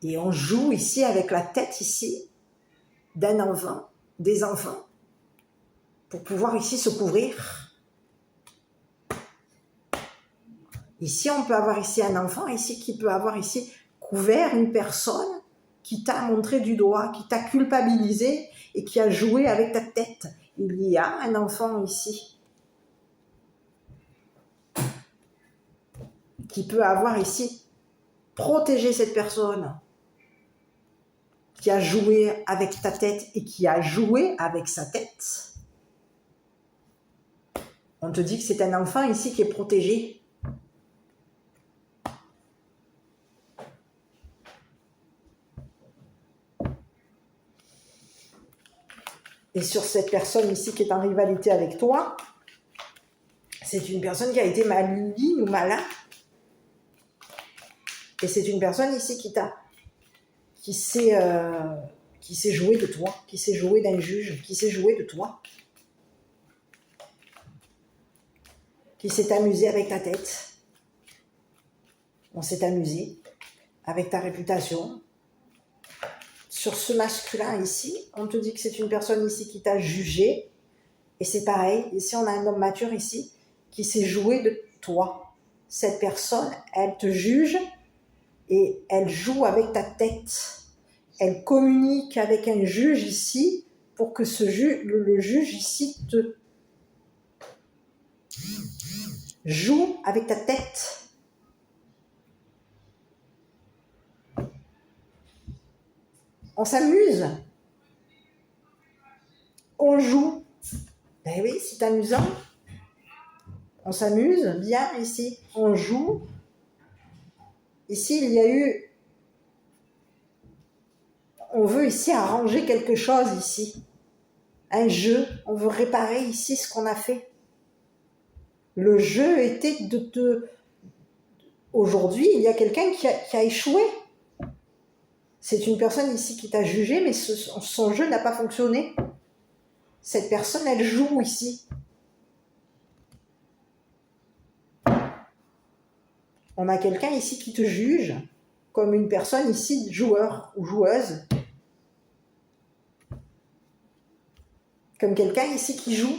Et on joue ici avec la tête ici d'un enfant, des enfants, pour pouvoir ici se couvrir. Ici, on peut avoir ici un enfant ici qui peut avoir ici couvert une personne qui t'a montré du doigt, qui t'a culpabilisé et qui a joué avec ta tête. Il y a un enfant ici qui peut avoir ici protégé cette personne, qui a joué avec ta tête et qui a joué avec sa tête. On te dit que c'est un enfant ici qui est protégé. Et sur cette personne ici qui est en rivalité avec toi, c'est une personne qui a été maligne ou malin. Et c'est une personne ici qui s'est joué de toi, qui s'est joué d'un juge, qui s'est joué de toi, qui s'est amusé avec ta tête. On s'est amusé avec ta réputation. Sur ce masculin ici, on te dit que c'est une personne ici qui t'a jugé. Et c'est pareil, ici on a un homme mature ici qui s'est joué de toi. Cette personne, elle te juge et elle joue avec ta tête. Elle communique avec un juge ici pour que le juge ici te joue avec ta tête. On s'amuse. On joue. Ben oui, c'est amusant. On s'amuse bien ici. On joue. Ici, il y a eu... On veut ici arranger quelque chose ici. Un jeu. On veut réparer ici ce qu'on a fait. Le jeu était de te... Aujourd'hui, il y a quelqu'un qui a échoué. C'est une personne ici qui t'a jugé, mais son jeu n'a pas fonctionné. Cette personne, elle joue ici. On a quelqu'un ici qui te juge comme une personne ici, joueur ou joueuse. Comme quelqu'un ici qui joue.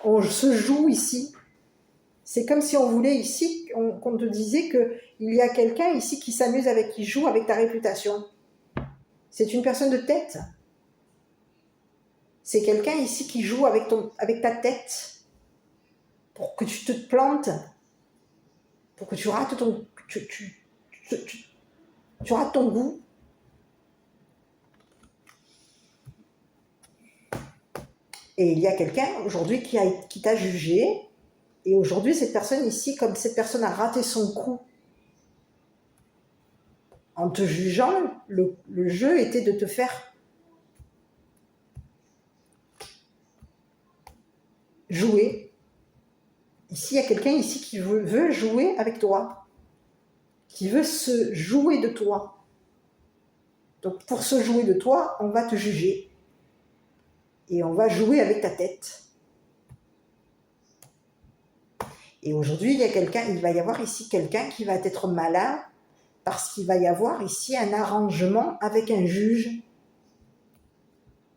On se joue ici. C'est comme si on voulait ici, qu'on te disait qu'il y a quelqu'un ici qui s'amuse avec, qui joue avec ta réputation. C'est une personne de tête. C'est quelqu'un ici qui joue avec ta tête. Pour que tu te plantes. Pour que tu rates Tu auras ton goût. Et il y a quelqu'un aujourd'hui qui t'a jugé. Et aujourd'hui, cette personne ici, comme cette personne a raté son coup en te jugeant, le jeu était de te faire jouer. Ici, il y a quelqu'un ici qui veut jouer avec toi, qui veut se jouer de toi. Donc, pour se jouer de toi, on va te juger. Et on va jouer avec ta tête. Et aujourd'hui, il va y avoir ici quelqu'un qui va être malin parce qu'il va y avoir ici un arrangement avec un juge.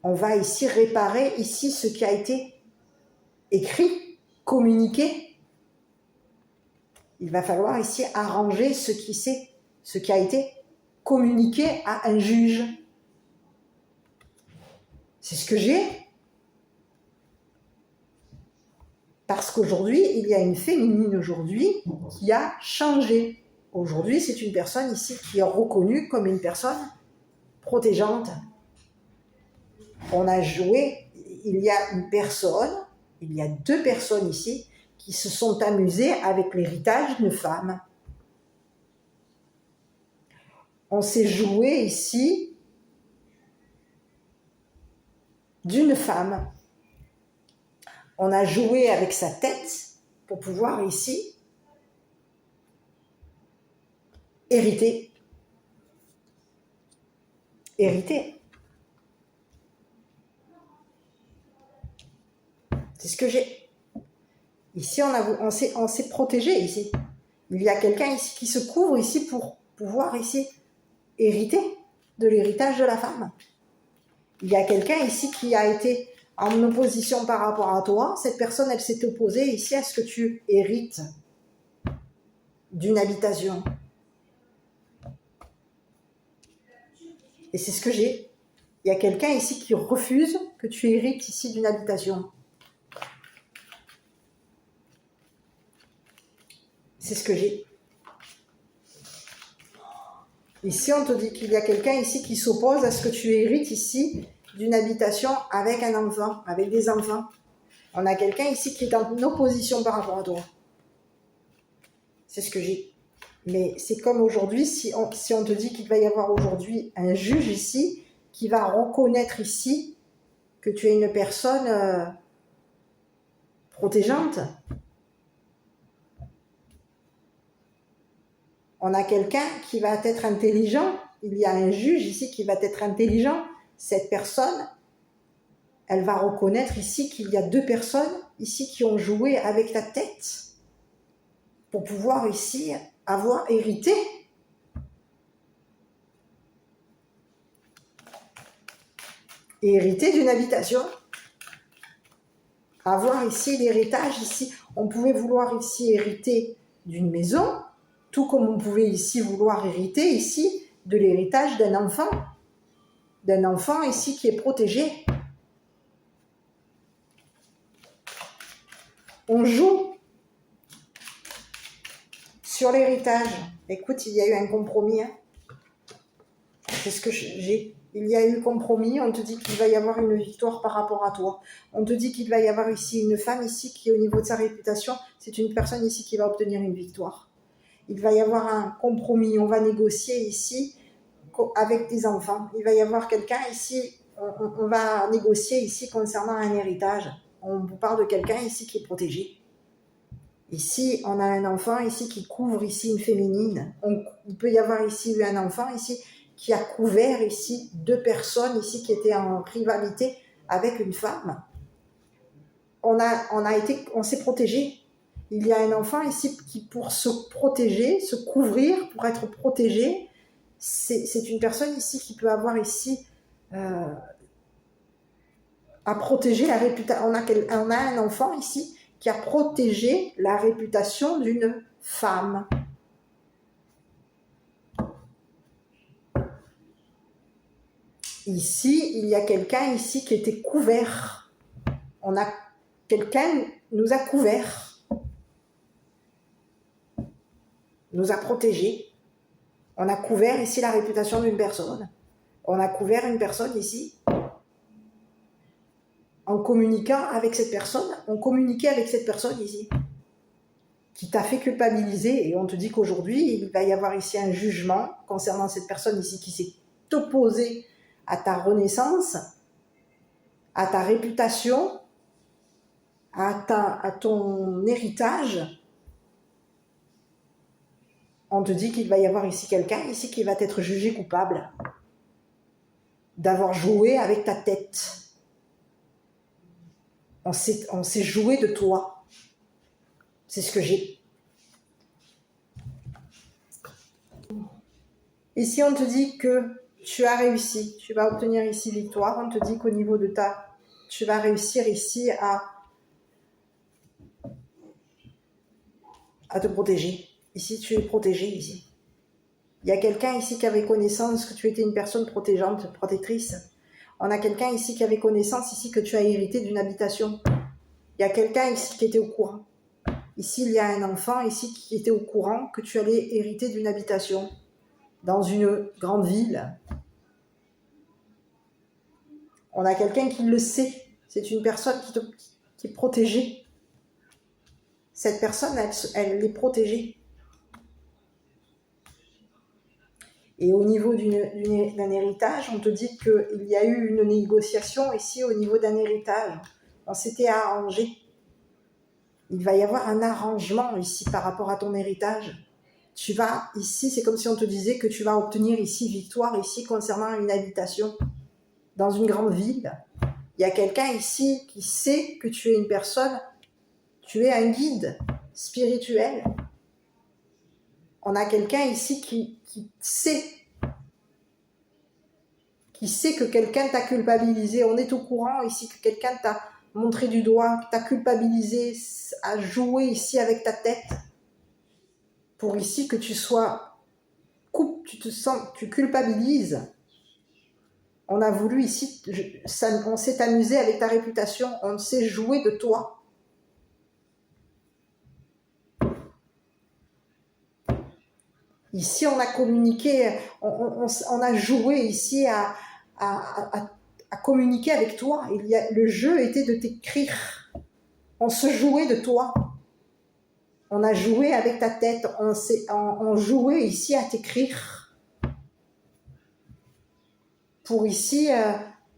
On va ici réparer ici ce qui a été écrit, communiqué. Il va falloir ici arranger ce qui a été communiqué à un juge. C'est ce que j'ai. Parce qu'aujourd'hui, il y a une féminine aujourd'hui qui a changé. Aujourd'hui, c'est une personne ici qui est reconnue comme une personne protégeante. On a joué, il y a deux personnes ici qui se sont amusées avec l'héritage d'une femme. On s'est joué ici d'une femme. On a joué avec sa tête pour pouvoir ici hériter. C'est ce que j'ai. Ici, on s'est protégé ici. Il y a quelqu'un ici qui se couvre ici pour pouvoir ici hériter de l'héritage de la femme. Il y a quelqu'un ici qui a été en opposition par rapport à toi. Cette personne, elle s'est opposée ici à ce que tu hérites d'une habitation. Et c'est ce que j'ai. Il y a quelqu'un ici qui refuse que tu hérites ici d'une habitation. C'est ce que j'ai. Ici, on te dit qu'il y a quelqu'un ici qui s'oppose à ce que tu hérites ici d'une habitation avec un enfant, avec des enfants. On a quelqu'un ici qui est en opposition par rapport à toi. C'est ce que j'ai. Mais c'est comme aujourd'hui, si on te dit qu'il va y avoir aujourd'hui un juge ici qui va reconnaître ici que tu es une personne protégeante. On a quelqu'un qui va être intelligent. Il y a un juge ici qui va être intelligent. Cette personne, elle va reconnaître ici qu'il y a deux personnes ici qui ont joué avec ta tête pour pouvoir ici avoir hérité. Et hériter d'une habitation. Avoir ici l'héritage ici. On pouvait vouloir ici hériter d'une maison, tout comme on pouvait ici vouloir hériter ici de l'héritage d'un enfant. D'un enfant ici qui est protégé. On joue sur l'héritage. Écoute, il y a eu un compromis. C'est ce que j'ai. Il y a eu compromis. On te dit qu'il va y avoir une victoire par rapport à toi. On te dit qu'il va y avoir ici une femme ici qui, au niveau de sa réputation, c'est une personne ici qui va obtenir une victoire. Il va y avoir un compromis. On va négocier ici avec des enfants. Il va y avoir quelqu'un ici. On va négocier ici concernant un héritage. On vous parle de quelqu'un ici qui est protégé. Ici, on a un enfant ici qui couvre ici une féminine. Il peut y avoir ici un enfant ici qui a couvert ici deux personnes ici qui étaient en rivalité avec une femme. On s'est protégé. Il y a un enfant ici qui, pour se protéger, se couvrir, pour être protégé, c'est une personne ici qui peut avoir ici à protéger la réputation. On a un enfant ici qui a protégé la réputation d'une femme. Ici, il y a quelqu'un ici qui était couvert. Quelqu'un nous a couvert, nous a protégés. On a couvert ici la réputation d'une personne. On a couvert une personne ici. En communiquant avec cette personne, on communiquait avec cette personne ici, qui t'a fait culpabiliser, et on te dit qu'aujourd'hui, il va y avoir ici un jugement concernant cette personne ici qui s'est opposée à ta renaissance, à ta réputation, à ton héritage. On te dit qu'il va y avoir ici quelqu'un ici qui va être jugé coupable d'avoir joué avec ta tête. On s'est joué de toi. C'est ce que j'ai. Ici, on te dit que tu as réussi. Tu vas obtenir ici victoire. On te dit qu'au niveau de tu vas réussir ici à te protéger. Ici, tu es protégé ici. Il y a quelqu'un ici qui avait connaissance que tu étais une personne protégeante, protectrice. On a quelqu'un ici qui avait connaissance ici que tu as hérité d'une habitation. Il y a quelqu'un ici qui était au courant. Ici, il y a un enfant ici qui était au courant que tu allais hériter d'une habitation dans une grande ville. On a quelqu'un qui le sait. C'est une personne qui est protégée. Cette personne, elle est protégée. Et au niveau d'un héritage, on te dit qu'il y a eu une négociation ici au niveau d'un héritage. On s'était arrangé. Il va y avoir un arrangement ici par rapport à ton héritage. Tu vas ici, c'est comme si on te disait que tu vas obtenir ici victoire ici concernant une habitation dans une grande ville. Il y a quelqu'un ici qui sait que tu es une personne, tu es un guide spirituel. On a quelqu'un ici qui sait que quelqu'un t'a culpabilisé. On est au courant ici que quelqu'un t'a montré du doigt, t'a culpabilisé, à jouer ici avec ta tête pour ici que tu sois tu culpabilises. On a voulu ici, on s'est amusé avec ta réputation, on s'est joué de toi. Ici, on a communiqué, on a joué ici à communiquer avec toi. Le jeu était de t'écrire. On se jouait de toi. On a joué avec ta tête. On jouait ici à t'écrire. Pour ici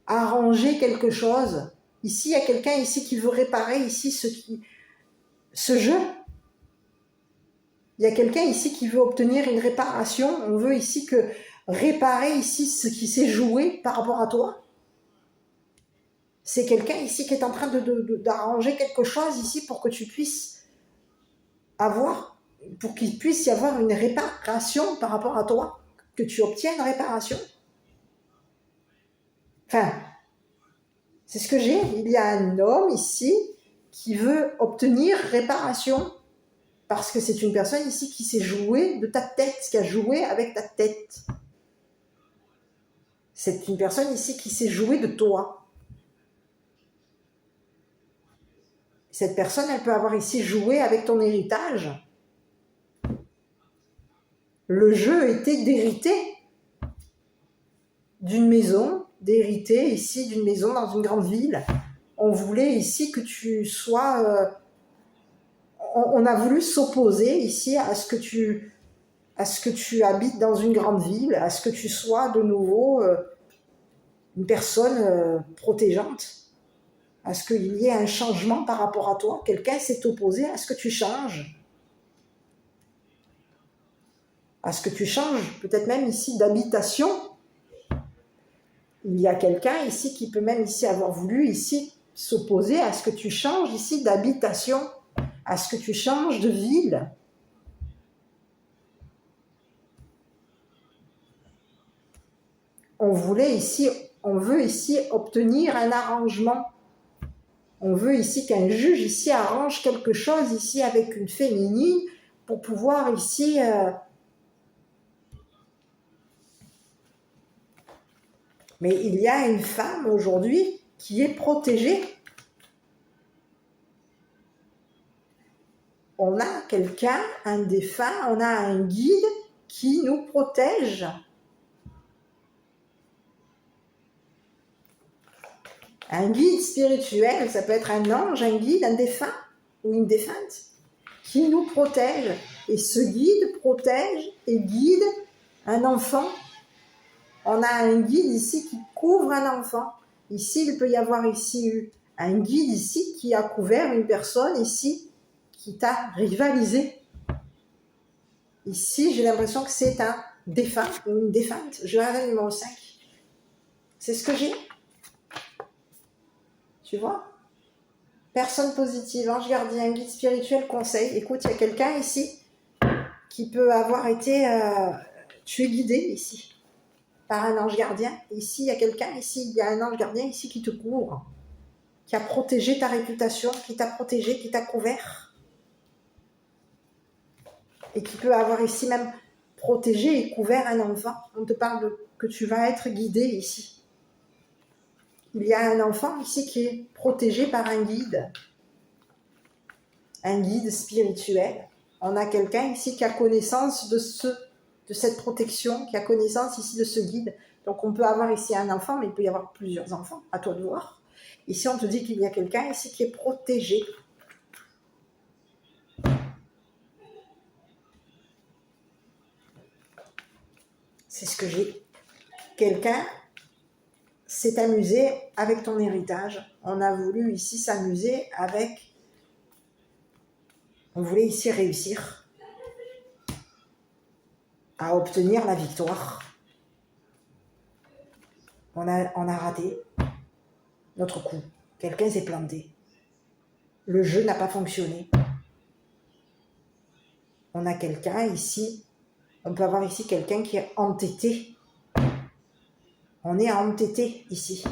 arranger quelque chose. Ici, il y a quelqu'un ici qui veut réparer ici ce jeu. Il y a quelqu'un ici qui veut obtenir une réparation. On veut ici réparer ici ce qui s'est joué par rapport à toi. C'est quelqu'un ici qui est en train d'arranger quelque chose ici pour que tu puisses pour qu'il puisse y avoir une réparation par rapport à toi, que tu obtiennes réparation. Enfin, c'est ce que j'ai. Il y a un homme ici qui veut obtenir réparation. Parce que c'est une personne ici qui s'est jouée de ta tête, qui a joué avec ta tête. C'est une personne ici qui s'est jouée de toi. Cette personne, elle peut avoir ici joué avec ton héritage. Le jeu était d'hériter d'une maison, d'hériter ici d'une maison dans une grande ville. On voulait ici que tu sois... on a voulu s'opposer ici à ce que tu habites dans une grande ville, à ce que tu sois de nouveau une personne protégeante, à ce qu'il y ait un changement par rapport à toi. Quelqu'un s'est opposé à ce que tu changes. À ce que tu changes, peut-être même ici d'habitation. Il y a quelqu'un ici qui peut même ici avoir voulu ici s'opposer à ce que tu changes ici d'habitation, à ce que tu changes de ville. On veut ici obtenir un arrangement. On veut ici qu'un juge ici arrange quelque chose ici avec une féminine pour pouvoir ici mais il y a une femme aujourd'hui qui est protégée. On a quelqu'un, un défunt, on a un guide qui nous protège. Un guide spirituel, ça peut être un ange, un guide, un défunt ou une défunte qui nous protège. Et ce guide protège et guide un enfant. On a un guide ici qui couvre un enfant. Ici, il peut y avoir ici un guide ici qui a couvert une personne ici qui t'a rivalisé. Ici, j'ai l'impression que c'est un défunt ou une défunte. Je regarde le numéro 5. C'est ce que j'ai. Tu vois? Personne positive, ange gardien, guide spirituel, conseil. Écoute, il y a quelqu'un ici qui peut avoir été... tu es guidé ici par un ange gardien. Ici, il y a quelqu'un, ici, il y a un ange gardien ici qui te couvre, qui a protégé ta réputation, qui t'a protégé, qui t'a couvert. Et qui peut avoir ici même protégé et couvert un enfant. On te parle que tu vas être guidé ici. Il y a un enfant ici qui est protégé par un guide spirituel. On a quelqu'un ici qui a connaissance de cette protection, qui a connaissance ici de ce guide. Donc on peut avoir ici un enfant, mais il peut y avoir plusieurs enfants, à toi de voir. Ici on te dit qu'il y a quelqu'un ici qui est protégé. C'est ce que j'ai. Quelqu'un s'est amusé avec ton héritage. On a voulu ici s'amuser avec... On voulait ici réussir à obtenir la victoire. On a raté notre coup. Quelqu'un s'est planté. Le jeu n'a pas fonctionné. On a quelqu'un ici, on peut avoir ici quelqu'un qui est entêté. On est entêté ici.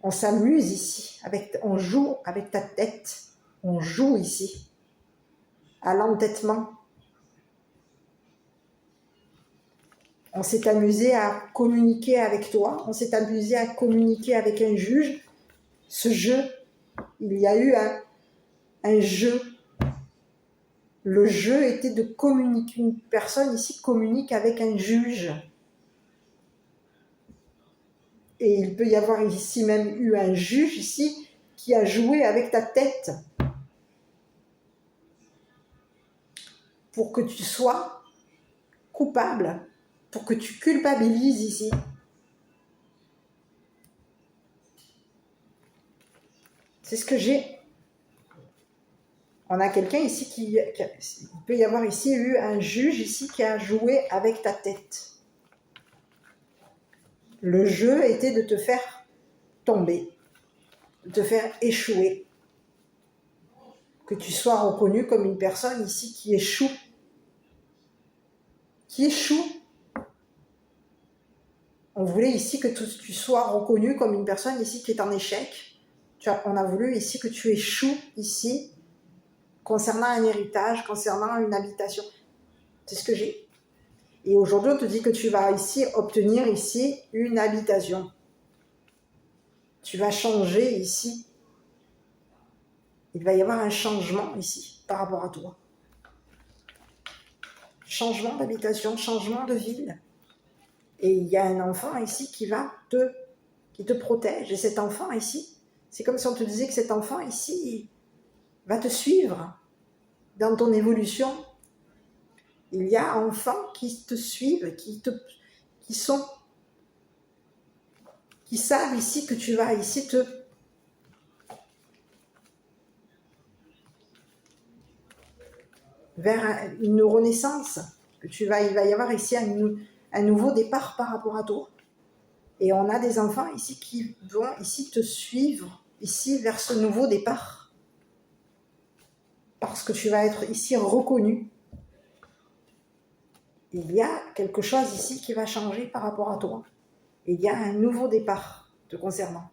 On s'amuse ici, on joue avec ta tête. On joue ici à l'entêtement. On s'est amusé à communiquer avec toi. On s'est amusé à communiquer avec un juge. Ce jeu, il y a eu un jeu. Le jeu était de communiquer. Une personne ici communique avec un juge. Et il peut y avoir ici même eu un juge ici qui a joué avec ta tête pour que tu sois coupable, pour que tu culpabilises ici. C'est ce que j'ai. On a quelqu'un ici il peut y avoir ici eu un juge ici qui a joué avec ta tête. Le jeu était de te faire tomber, de te faire échouer. Que tu sois reconnu comme une personne ici qui échoue. Qui échoue. On voulait ici que tu sois reconnu comme une personne ici qui est en échec. On a voulu ici que tu échoues ici concernant un héritage, concernant une habitation. C'est ce que j'ai. Et aujourd'hui, on te dit que tu vas ici obtenir ici une habitation. Tu vas changer ici. Il va y avoir un changement ici par rapport à toi. Changement d'habitation, changement de ville. Et il y a un enfant ici qui te protège. Et cet enfant ici, c'est comme si on te disait que cet enfant ici va te suivre dans ton évolution. Il y a enfants qui te suivent, qui savent ici que tu vas ici vers une renaissance, il va y avoir ici un nouveau départ par rapport à toi. Et on a des enfants ici qui vont ici te suivre ici vers ce nouveau départ. Parce que tu vas être ici reconnu. Il y a quelque chose ici qui va changer par rapport à toi. Il y a un nouveau départ te concernant.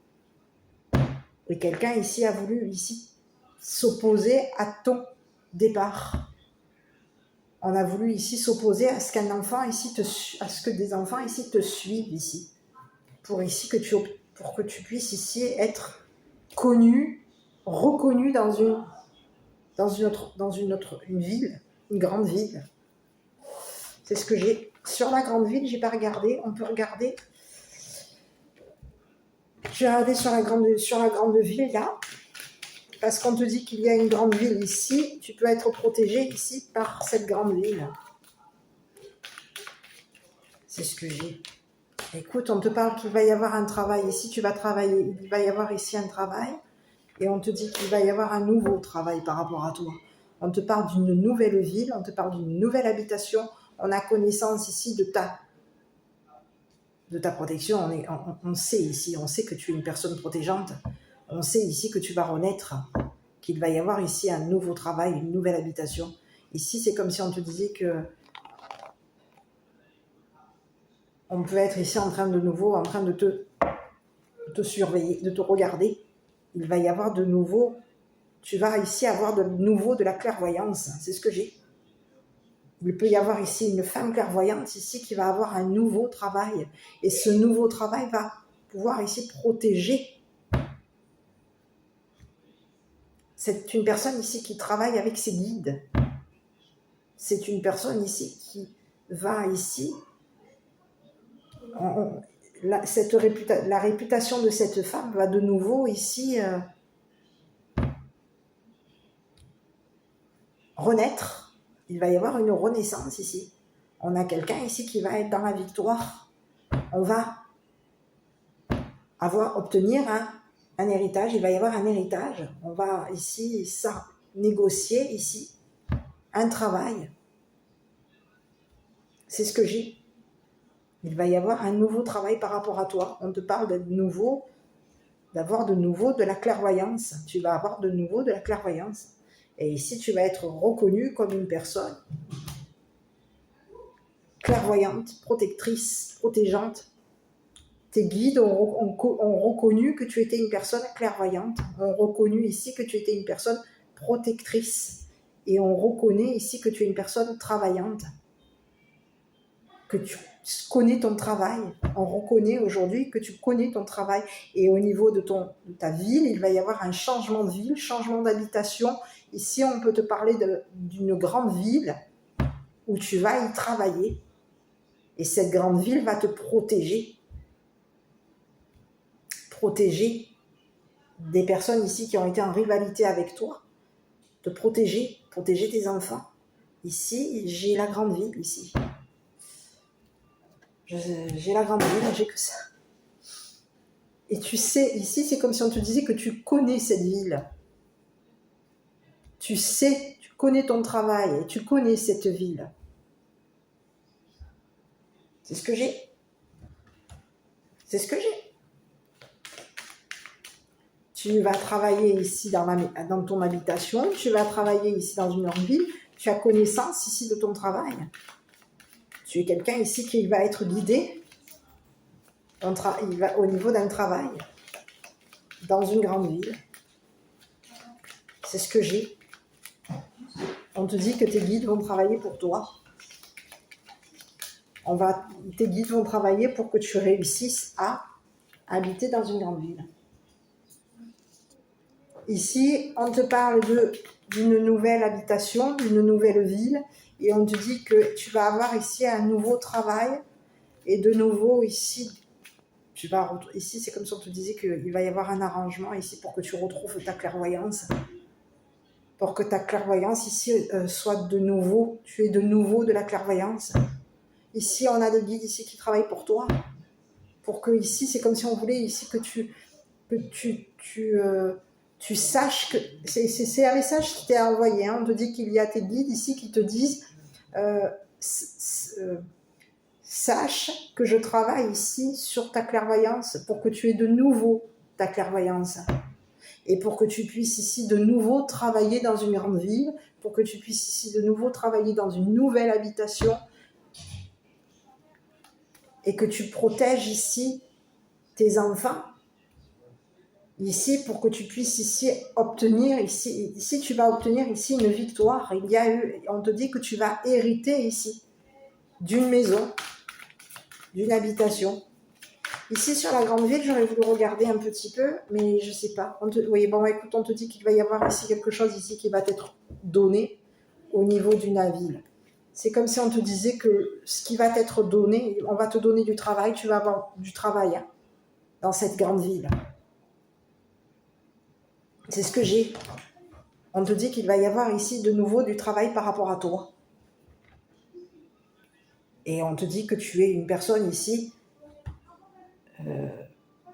Et quelqu'un ici a voulu ici s'opposer à ton départ. On a voulu ici s'opposer à ce qu'un enfant ici à ce que des enfants ici te suivent ici. Pour que tu puisses ici être connu, reconnu dans une ville, une grande ville. C'est ce que j'ai. Sur la grande ville, j'ai pas regardé. On peut regarder. J'ai regardé sur la grande ville, là. Parce qu'on te dit qu'il y a une grande ville ici. Tu peux être protégé ici par cette grande ville. C'est ce que j'ai. Écoute, on te parle qu'il va y avoir un travail ici. Tu vas travailler. Il va y avoir ici un travail. Et on te dit qu'il va y avoir un nouveau travail par rapport à toi. On te parle d'une nouvelle ville. On te parle d'une nouvelle habitation. On a connaissance ici de ta protection. On sait ici, on sait que tu es une personne protégeante. On sait ici que tu vas renaître, qu'il va y avoir ici un nouveau travail, une nouvelle habitation. Ici, c'est comme si on te disait que on peut être ici en train de te surveiller, de te regarder. Il va y avoir de nouveau, tu vas ici avoir de nouveau de la clairvoyance. C'est ce que j'ai. Il peut y avoir ici une femme clairvoyante ici qui va avoir un nouveau travail. Et ce nouveau travail va pouvoir ici protéger. C'est une personne ici qui travaille avec ses guides. C'est une personne ici qui va ici... la réputation de cette femme va de nouveau ici renaître. Il va y avoir une renaissance ici. On a quelqu'un ici qui va être dans la victoire. On va obtenir un héritage. Il va y avoir un héritage. On va ici négocier ici un travail. C'est ce que j'ai. Il va y avoir un nouveau travail par rapport à toi. On te parle d'avoir de nouveau de la clairvoyance. Tu vas avoir de nouveau de la clairvoyance. Et ici, tu vas être reconnu comme une personne clairvoyante, protectrice, protégeante. Tes guides ont reconnu que tu étais une personne clairvoyante, ont reconnu ici que tu étais une personne protectrice et on reconnaît ici que tu es une personne travaillante, que tu connais ton travail. On reconnaît aujourd'hui que tu connais ton travail et au niveau de ta ville, il va y avoir un changement de ville, changement d'habitation. Ici, on peut te parler d'une grande ville où tu vas y travailler et cette grande ville va te protéger des personnes ici qui ont été en rivalité avec toi, te protéger tes enfants. Ici, j'ai la grande ville, ici. J'ai la grande ville, j'ai que ça. Et tu sais, ici, c'est comme si on te disait que tu connais cette ville. Tu sais, tu connais ton travail et tu connais cette ville. C'est ce que j'ai. C'est ce que j'ai. Tu vas travailler ici dans ton habitation, tu vas travailler ici dans une grande ville, tu as connaissance ici de ton travail. Tu es quelqu'un ici qui va être guidé au niveau d'un travail dans une grande ville. C'est ce que j'ai. On te dit que tes guides vont travailler pour toi. Tes guides vont travailler pour que tu réussisses à habiter dans une grande ville. Ici, on te parle d'une nouvelle habitation, d'une nouvelle ville, et on te dit que tu vas avoir ici un nouveau travail, et de nouveau ici, ici c'est comme si on te disait qu'il va y avoir un arrangement ici pour que tu retrouves ta clairvoyance, pour que ta clairvoyance ici soit de nouveau, tu aies de nouveau de la clairvoyance. Ici, on a des guides ici qui travaillent pour toi, pour que ici, c'est comme si on voulait ici que tu saches que c'est un message qui t'est envoyé. On te dit qu'il y a tes guides ici qui te disent sache que je travaille ici sur ta clairvoyance pour que tu aies de nouveau ta clairvoyance et pour que tu puisses ici de nouveau travailler dans une grande ville, pour que tu puisses ici de nouveau travailler dans une nouvelle habitation et que tu protèges ici tes enfants. Ici, pour que tu puisses ici obtenir, ici tu vas obtenir ici une victoire. On te dit que tu vas hériter ici d'une maison, d'une habitation. Ici, sur la grande ville, j'aurais voulu regarder un petit peu, mais je ne sais pas. Oui, bon, écoute, on te dit qu'il va y avoir ici quelque chose ici qui va être donné au niveau d'une ville. C'est comme si on te disait que ce qui va t'être donné, on va te donner du travail, tu vas avoir du travail hein, dans cette grande ville. C'est ce que j'ai. On te dit qu'il va y avoir ici de nouveau du travail par rapport à toi. Et on te dit que tu es une personne ici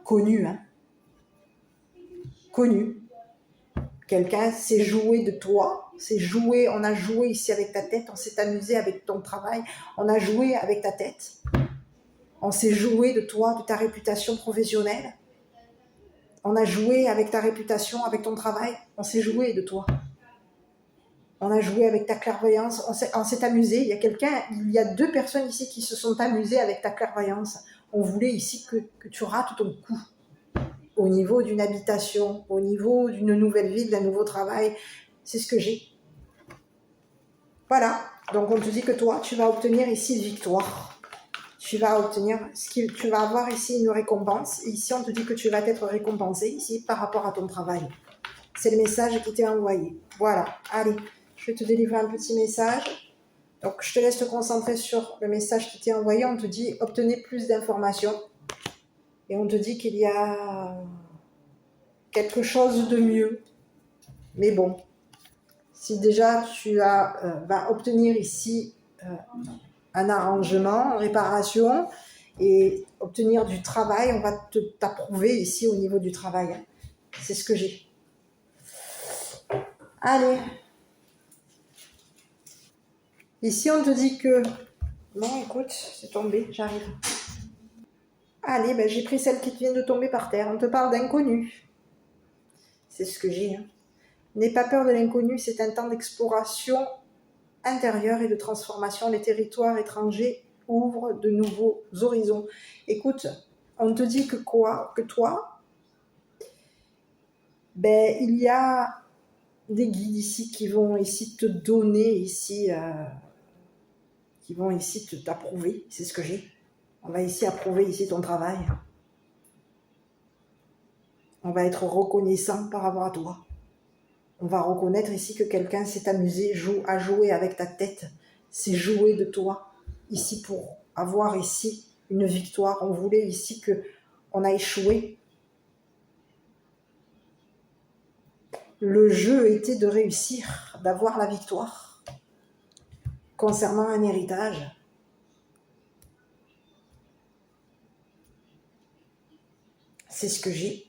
connue. Hein, connue. Quelqu'un s'est joué de toi, on a joué ici avec ta tête, on s'est amusé avec ton travail, on a joué avec ta tête, on s'est joué de toi, de ta réputation professionnelle, on a joué avec ta réputation, avec ton travail, on s'est joué de toi. On a joué avec ta clairvoyance, on s'est amusé, il y a 2 personnes ici qui se sont amusées avec ta clairvoyance. On voulait ici que tu rates ton coup. Au niveau d'une habitation, au niveau d'une nouvelle vie, d'un nouveau travail. C'est ce que j'ai. Voilà. Donc on te dit que toi, tu vas obtenir ici une victoire. Tu vas avoir ici une récompense. Et ici, on te dit que tu vas être récompensé ici par rapport à ton travail. C'est le message qui t'est envoyé. Voilà. Allez, je vais te délivrer un petit message. Donc je te laisse te concentrer sur le message qui t'est envoyé. On te dit obtenez plus d'informations. Et on te dit qu'il y a quelque chose de mieux. Mais bon, si déjà tu vas obtenir ici un arrangement, une réparation et obtenir du travail, on va t'approuver ici au niveau du travail. C'est ce que j'ai. Allez. Ici, on te dit que... Non, écoute, c'est tombé, j'arrive. Allez, ben, j'ai pris celle qui vient de tomber par terre. On te parle d'inconnu. C'est ce que j'ai. Hein. N'aie pas peur de l'inconnu, c'est un temps d'exploration intérieure et de transformation. Les territoires étrangers ouvrent de nouveaux horizons. Écoute, on te dit que quoi? Que toi, ben, il y a des guides ici qui vont ici te donner ici... qui vont ici t'approuver, c'est ce que j'ai. On va ici approuver ici ton travail. On va être reconnaissant par rapport à toi. On va reconnaître ici que quelqu'un s'est amusé, a joué avec ta tête, s'est joué de toi, ici pour avoir ici une victoire. On voulait ici qu'on a échoué. Le jeu était de réussir, d'avoir la victoire concernant un héritage. C'est ce que j'ai.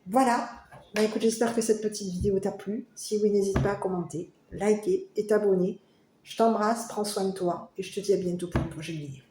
Voilà. Bah écoute, j'espère que cette petite vidéo t'a plu. Si oui, n'hésite pas à commenter, liker et t'abonner. Je t'embrasse, prends soin de toi et je te dis à bientôt pour une prochaine vidéo.